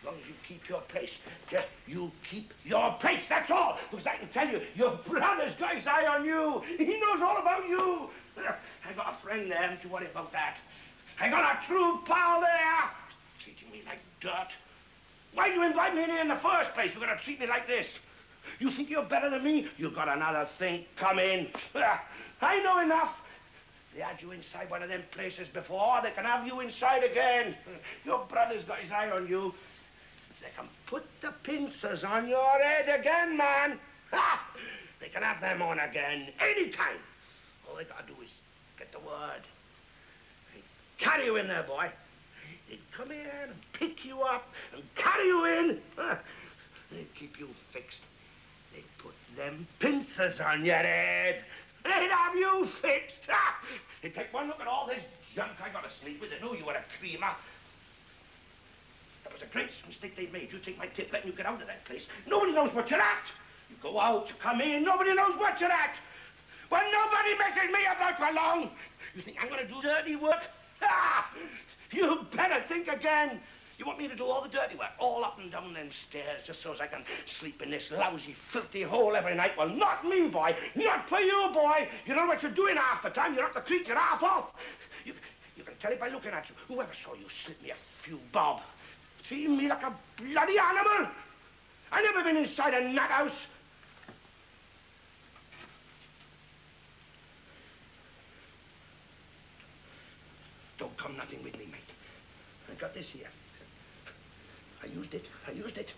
As long as you keep your place. Just you keep your place, that's all. Because I can tell you, your brother's got his eye on you. He knows all about you. I got a friend there, don't you worry about that. I got a true pal there. Treating me like dirt. Why'd you invite me in here in the first place? You're going to treat me like this. You think you're better than me? You got another thing coming. I know enough. They had you inside one of them places before. They can have you inside again. Your brother's got his eye on you. They can put the pincers on your head again, man. Ha! They can have them on again anytime. All they got to do is get the word. They carry you in there, boy. They'd come here and pick you up and carry you in. They'd keep you fixed. They'd put them pincers on your head. They'd have you fixed. They'd take one look at all this junk I got to sleep with. They knew you were a creamer. That was a great mistake they made. You take my tip, letting you get out of that place. Nobody knows what you're at. You go out, you come in, nobody knows what you're at. Well, nobody messes me about for long. You think I'm going to do dirty work? Ah! You better think again. You want me to do all the dirty work, all up and down them stairs, just so as I can sleep in this lousy, filthy hole every night? Well, not me, boy. Not for you, boy. You know what you're doing half the time. You're up the creek, you're half off. You can tell it by looking at you. Whoever saw you slip me a few bob? Treat me like a bloody animal. I never been inside a nut house. Don't come nothing with me, mate. I got this here. I used it.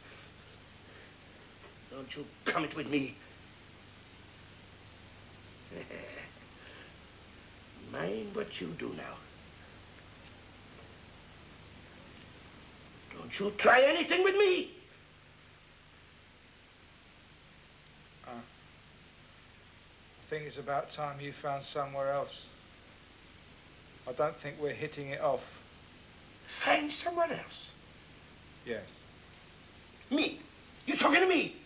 Don't you come it with me. Mind what you do now. Don't you try anything with me. I think it's about time you found somewhere else. I don't think we're hitting it off. Find someone else? Yes. Me? You talking to me?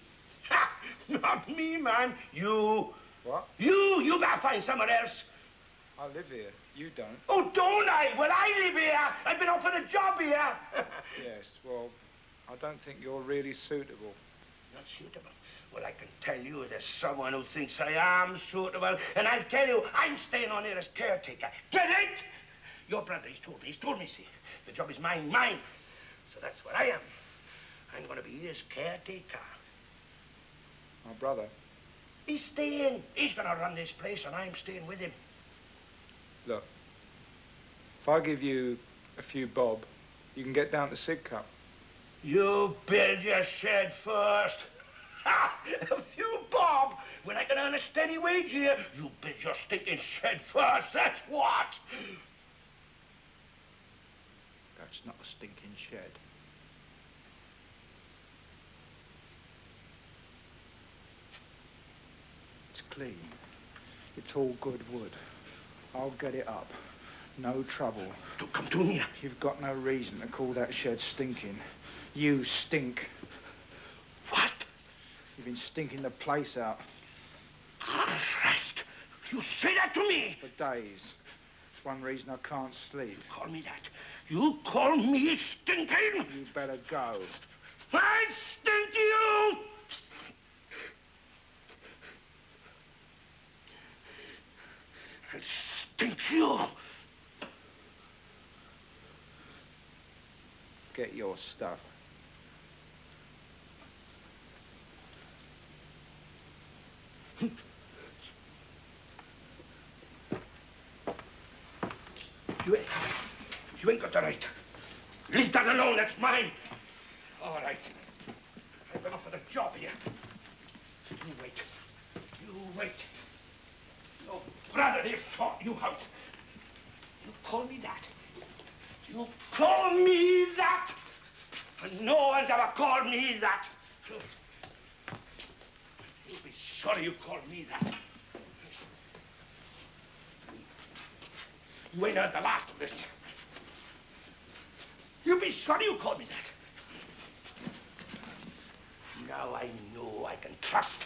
Ha! Not me, man. You. What? You better find someone else. I live here. You don't. Oh, don't I? Well, I live here. I've been offered a job here. Yes, well, I don't think you're really suitable. Not suitable? Well, I can tell you there's someone who thinks I am suitable, and I'll tell you, I'm staying on here as caretaker. Get it? Your brother, he's told me, see, the job is mine. So that's what I am. I'm going to be his caretaker. My brother? He's staying. He's going to run this place, and I'm staying with him. Look, if I give you a few bob, you can get down to Sidcup. You build your shed first. Ha! A few bob. When I can earn a steady wage here, you build your stinking shed first. That's what. That's not a stinking shed. It's clean. It's all good wood. I'll get it up. No trouble. Don't come too near. You've got no reason to call that shed stinking. You stink. What? You've been stinking the place out. Christ! You say that to me? For days. It's one reason I can't sleep. Call me that. You call me stinking? You better go. I stink you! I'll stink you. Get your stuff. You ain't got the right. Leave that alone, that's mine. All right. I've been offered a job here. You wait. Your brother, they fought you out. You call me that? You call me that? And no one's ever called me that. You'll be sorry you called me that. You ain't heard the last of this. You'll be sorry you called me that. Now I know I can trust.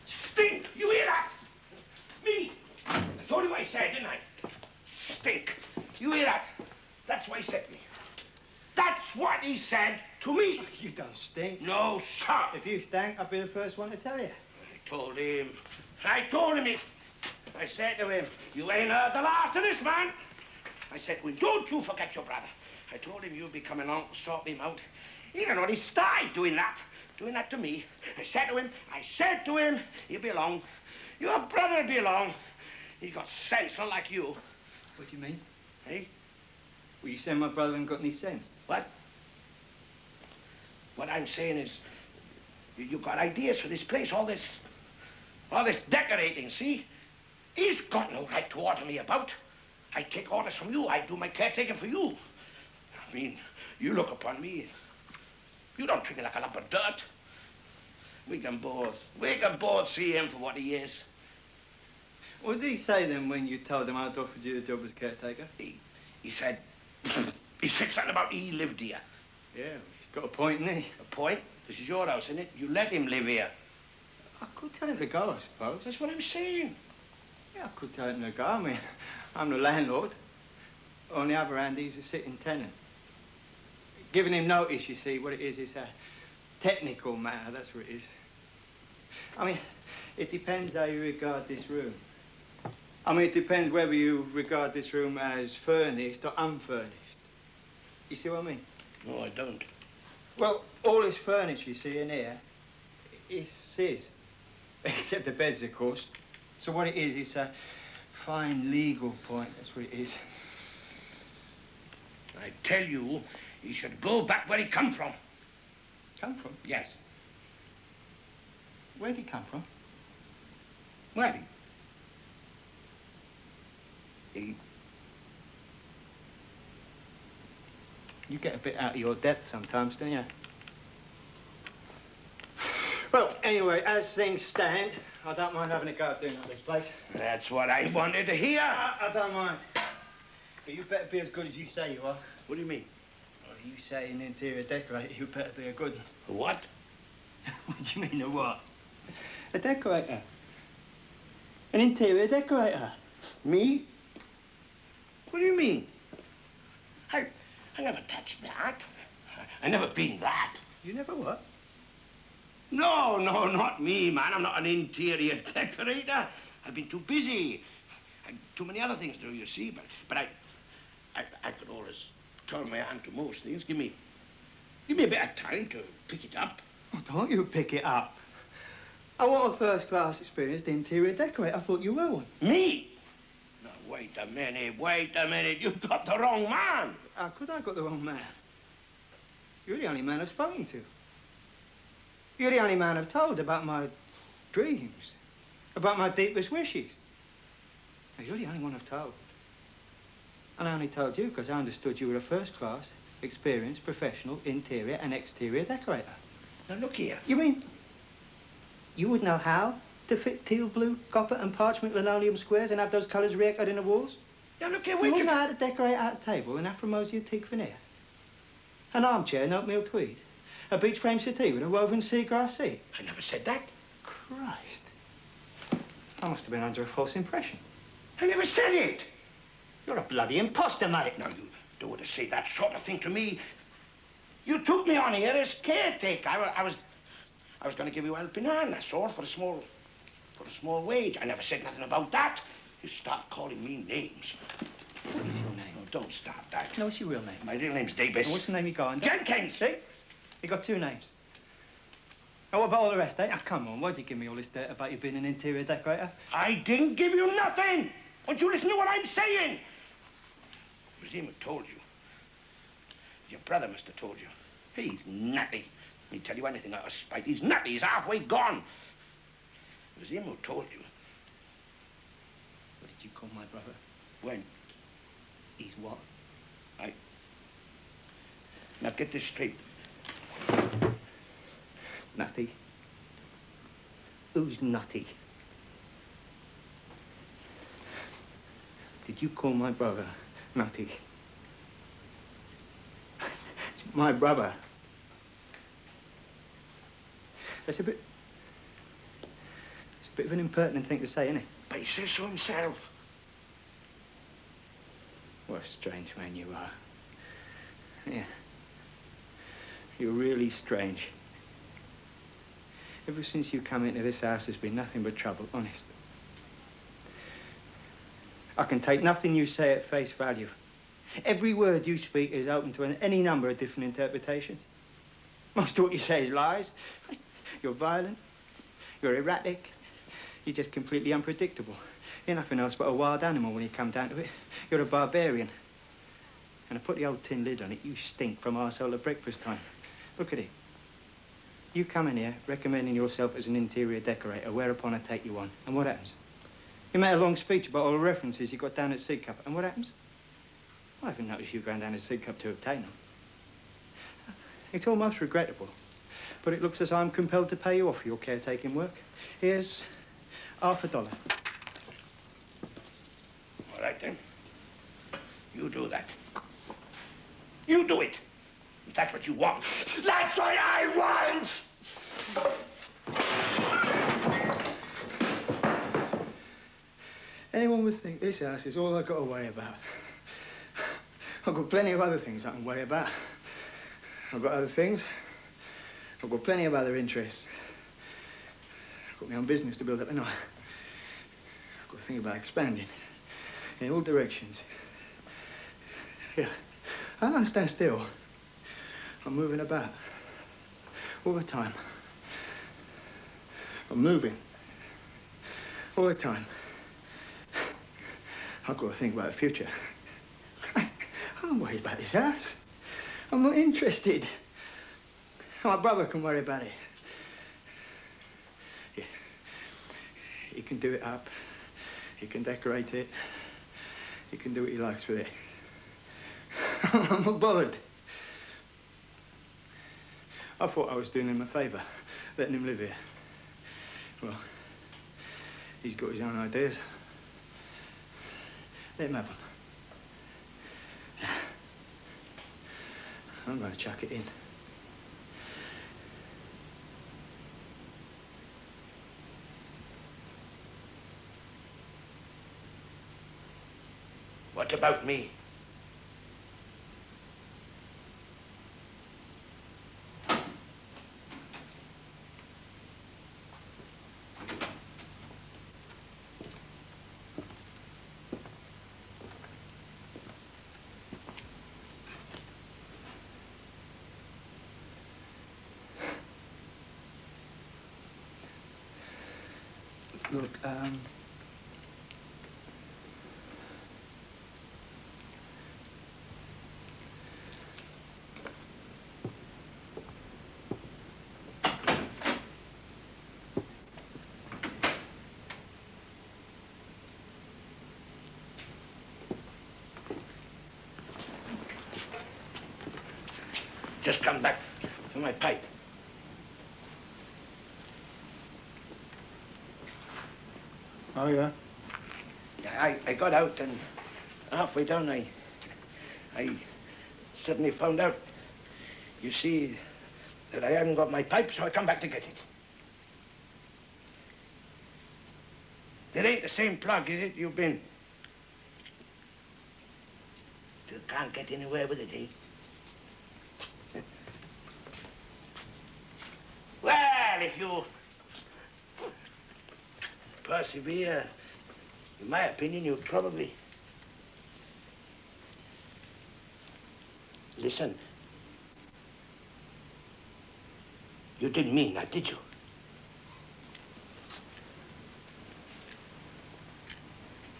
Stink! You hear that? Me! I told you what I said, didn't I? Stink. You hear that? That's what he said to me. That's what he said to me. You don't stink. No, sir. If you stank, I'll be the first one to tell you. I told him it. I said to him, you ain't heard the last of this, man. I said to him, don't you forget your brother. I told him you'd be coming along to sort him out. He didn't already started doing that to me. I said to him, he'll be along. Your brother'll be along. He's got sense, not like you. What do you mean? Eh? Well, you saying my brother ain't got any sense? What? What I'm saying is, you've got ideas for this place, all this decorating, see? He's got no right to order me about. I take orders from you. I do my caretaking for you. I mean, you look upon me. You don't treat me like a lump of dirt. We can both see him for what he is. What did he say then when you told him I'd offered you the job as caretaker? He said something about he lived here. Yeah, he's got a point, hasn't he? A point? This is your house, isn't it? You let him live here. I could tell him to go, I suppose. That's what I'm saying. Yeah, I could tell him to go. I mean, I'm the landlord. On the other hand, he's a sitting tenant. Giving him notice, you see, what it is, it's a technical matter, that's what it is. I mean, it depends how you regard this room. I mean, it depends whether you regard this room as furnished or unfurnished. You see what I mean? No, I don't. Well, all this furniture you see in here is his. Except the beds, of course. So what it is, it's a fine legal point, that's what it is. I tell you, he should go back where he come from. Come from? Yes. Where'd he come from? Well, he... You get a bit out of your depth sometimes, don't you? Well, anyway, as things stand, I don't mind having a go at doing up this place. That's what I wanted to hear. I don't mind. But you better be as good as you say you are. What do you mean? Well, you say an interior decorator, you better be a good one. A what? What do you mean, a what? A decorator. An interior decorator. Me? What do you mean? I never touched that. I never been that. You never what? No, not me, man. I'm not an interior decorator. I've been too busy. Too many other things to do, you see. But I could always turn my hand to most things. Give me a bit of time to pick it up. Oh, don't you pick it up. I want a first-class experienced interior decorator. I thought you were one. Me? No, wait a minute. You've got the wrong man. How could I got the wrong man? You're the only man I've spoken to. You're the only man I've told about my dreams, about my deepest wishes. Now, you're the only one I've told. And I only told you because I understood you were a first-class, experienced, professional interior and exterior decorator. Now, look here. You mean you would know how to fit teal blue, copper and parchment linoleum squares and have those colours re-echoed in the walls? Now, look here, You wouldn't know how to decorate out a table in Afromosia teak veneer, an armchair in oatmeal tweed, a beach frame settee with a woven seagrass seat. I never said that. Christ. I must have been under a false impression. I never said it. You're a bloody imposter, mate. Now, you don't want to say that sort of thing to me. You took me on here as caretaker. I was going to give you a helping hand, that's all, for a small wage. I never said nothing about that. You start calling me names. What is your name? Oh, don't start that. No, what's your real name? My real name's Davis. And what's the name you got under? Jenkins. See? You got two names. Oh, what about all the rest, eh? Oh, come on, why'd you give me all this dirt about you being an interior decorator? I didn't give you nothing. Won't you listen to what I'm saying? It was him who told you. Your brother must have told you. He's nutty. Let me tell you anything out of spite. He's nutty. He's halfway gone. It was him who told you. What did you call my brother? When? He's what? Now get this straight. Nutty. Who's nutty? Did you call my brother nutty? It's my brother. It's a bit of an impertinent thing to say, isn't it? But he says so himself. What a strange man you are. Yeah. You're really strange. Ever since you come into this house, there's been nothing but trouble, honest. I can take nothing you say at face value. Every word you speak is open to any number of different interpretations. Most of what you say is lies. You're violent. You're erratic. You're just completely unpredictable. You're nothing else but a wild animal when you come down to it. You're a barbarian. And I put the old tin lid on it, you stink from arsehole at breakfast time. Look at it. You come in here recommending yourself as an interior decorator, whereupon I take you on. And what happens? You made a long speech about all the references you got down at Sea Cup. And what happens? I haven't noticed you going down to Sea Cup to obtain them. It's almost regrettable, but it looks as I'm compelled to pay you off for your caretaking work. Here's $50. All right, then. You do that. You do it. If that's what you want. That's what I want! Anyone would think this house is all I've got to worry about. I've got plenty of other things I can worry about. I've got other things. I've got plenty of other interests. I've got my own business to build up, and I've got to think about expanding in all directions. Yeah, I don't stand still. I'm moving about all the time. I'm moving all the time. I've got to think about the future. I don't worry about this house. I'm not interested. My brother can worry about it. Yeah. He can do it up. He can decorate it. He can do what he likes with it. I'm not bothered. I thought I was doing him a favour, letting him live here. Well, he's got his own ideas. Let him have them. I'm going to chuck it in. What about me? Look, Just come back for my pipe. Oh, yeah? I got out, and halfway down I suddenly found out, you see, that I hadn't got my pipe, so I come back to get it. It ain't the same plug, is it, you've been? Still can't get anywhere with it, eh? Well, if you persevere, in my opinion, you'll probably... Listen. You didn't mean that, did you?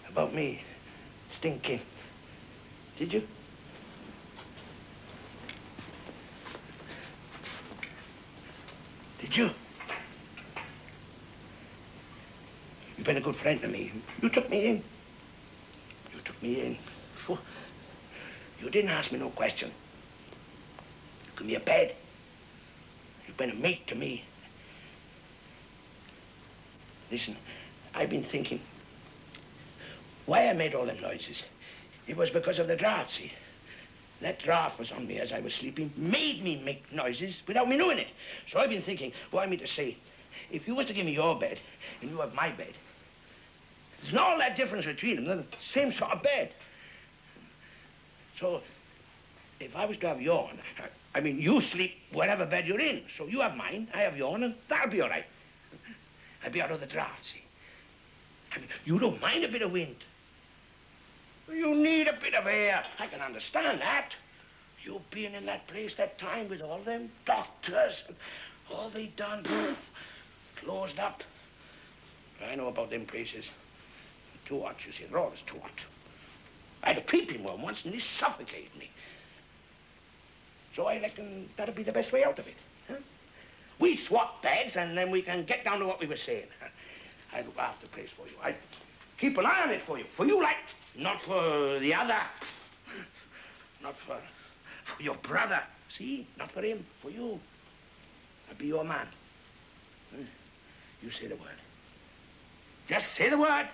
About me stinking. Did you? Did you? You've been a good friend to me. You took me in. You took me in. You didn't ask me no question. Give me a bed. You've been a mate to me. Listen, I've been thinking why I made all them noises. It was because of the draft, see? That draft was on me as I was sleeping, made me make noises without me knowing it. So I've been thinking, what I mean to say, if you was to give me your bed and you have my bed, there's not all that difference between them. They're the same sort of bed. So if I was to have yourn, I mean, you sleep whatever bed you're in. So you have mine, I have yourn, and that'll be all right. I'll be out of the draft, see? I mean, you don't mind a bit of wind. You need a bit of air. I can understand that. You being in that place that time with all them doctors and all they done, closed up. I know about them places. Too hot, you see. They're always too hot. I had a peeping one once and he suffocated me. So I reckon that'll be the best way out of it. Huh? We swap beds and then we can get down to what we were saying. I look after the place for you. I keep an eye on it for you. For you, like, not for the other. Not for your brother. See? Not for him, for you. I'll be your man. You say the word. Just say the word.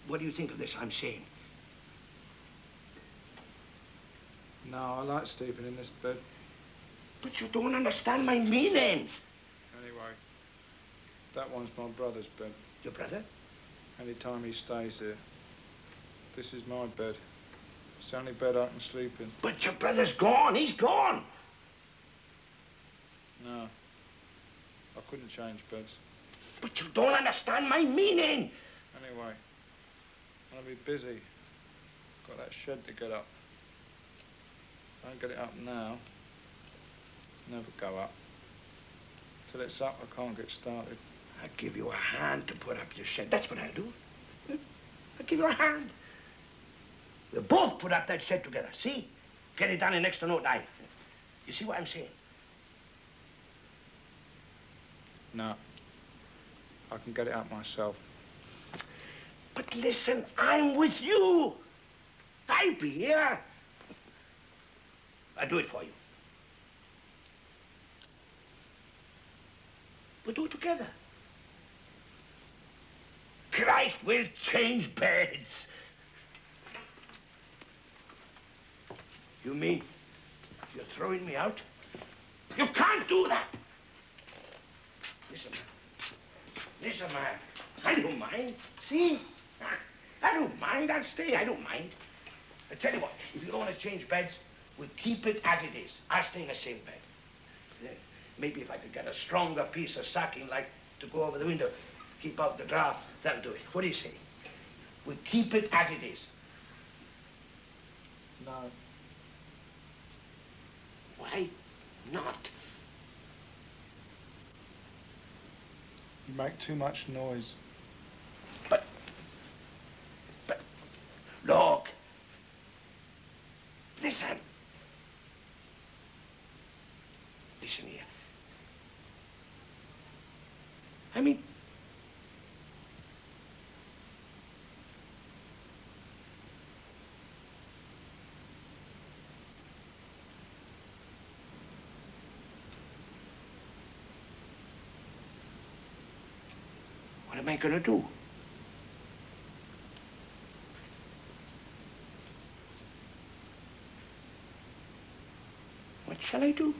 What do you think of this I'm saying? No, I like sleeping in this bed. But you don't understand my meaning. Anyway, that one's my brother's bed. Your brother? Any time he stays here. This is my bed. It's the only bed I can sleep in. But your brother's gone. He's gone. No. I couldn't change beds. But you don't understand my meaning. Anyway, I'll be busy. Got that shed to get up. If I don't get it up now, never go up. Till it's up, I can't get started. I'll give you a hand to put up your shed. That's what I'll do. I'll give you a hand. We'll both put up that shed together. See? Get it done in next to no time. You see what I'm saying? No. I can get it up myself. But listen, I'm with you. I'll be here. I'll do it for you. We'll do it together. Christ will change beds. You mean you're throwing me out? You can't do that. Listen, man. Listen, man. I don't mind. See? I don't mind. I'll stay. I don't mind. I tell you what, if you don't want to change beds, we'll keep it as it is. I'll stay in the same bed. Then maybe if I could get a stronger piece of sacking, like to go over the window, keep out the draft, that'll do it. What do you say? We'll keep it as it is. No. Why not? You make too much noise. But, look. Listen. Listen here. I mean, what am I going to do? What shall I do?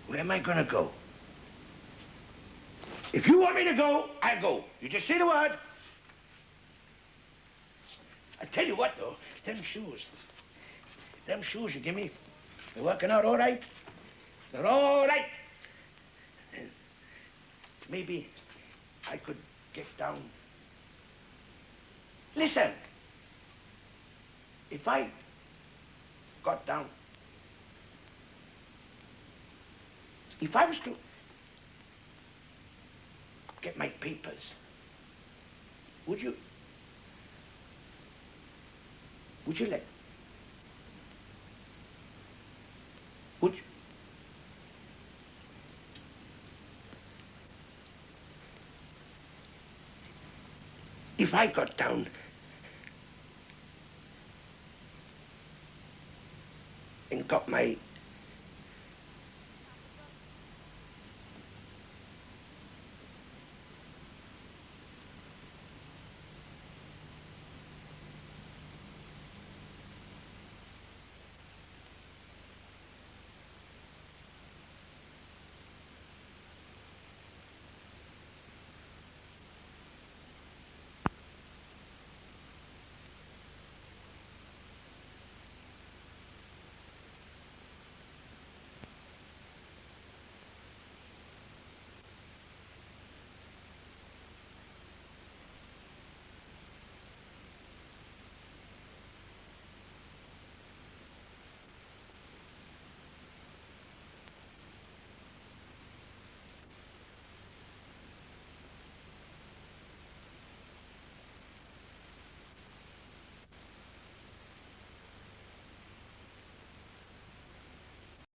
Where am I going to go? If you want me to go, I'll go. You just say the word. I tell you what, though, them shoes you give me, they're working out all right. They're all right. Maybe I could get down. Listen, if I got down, if I was to get my papers, would you let? Would you? If I got down and got my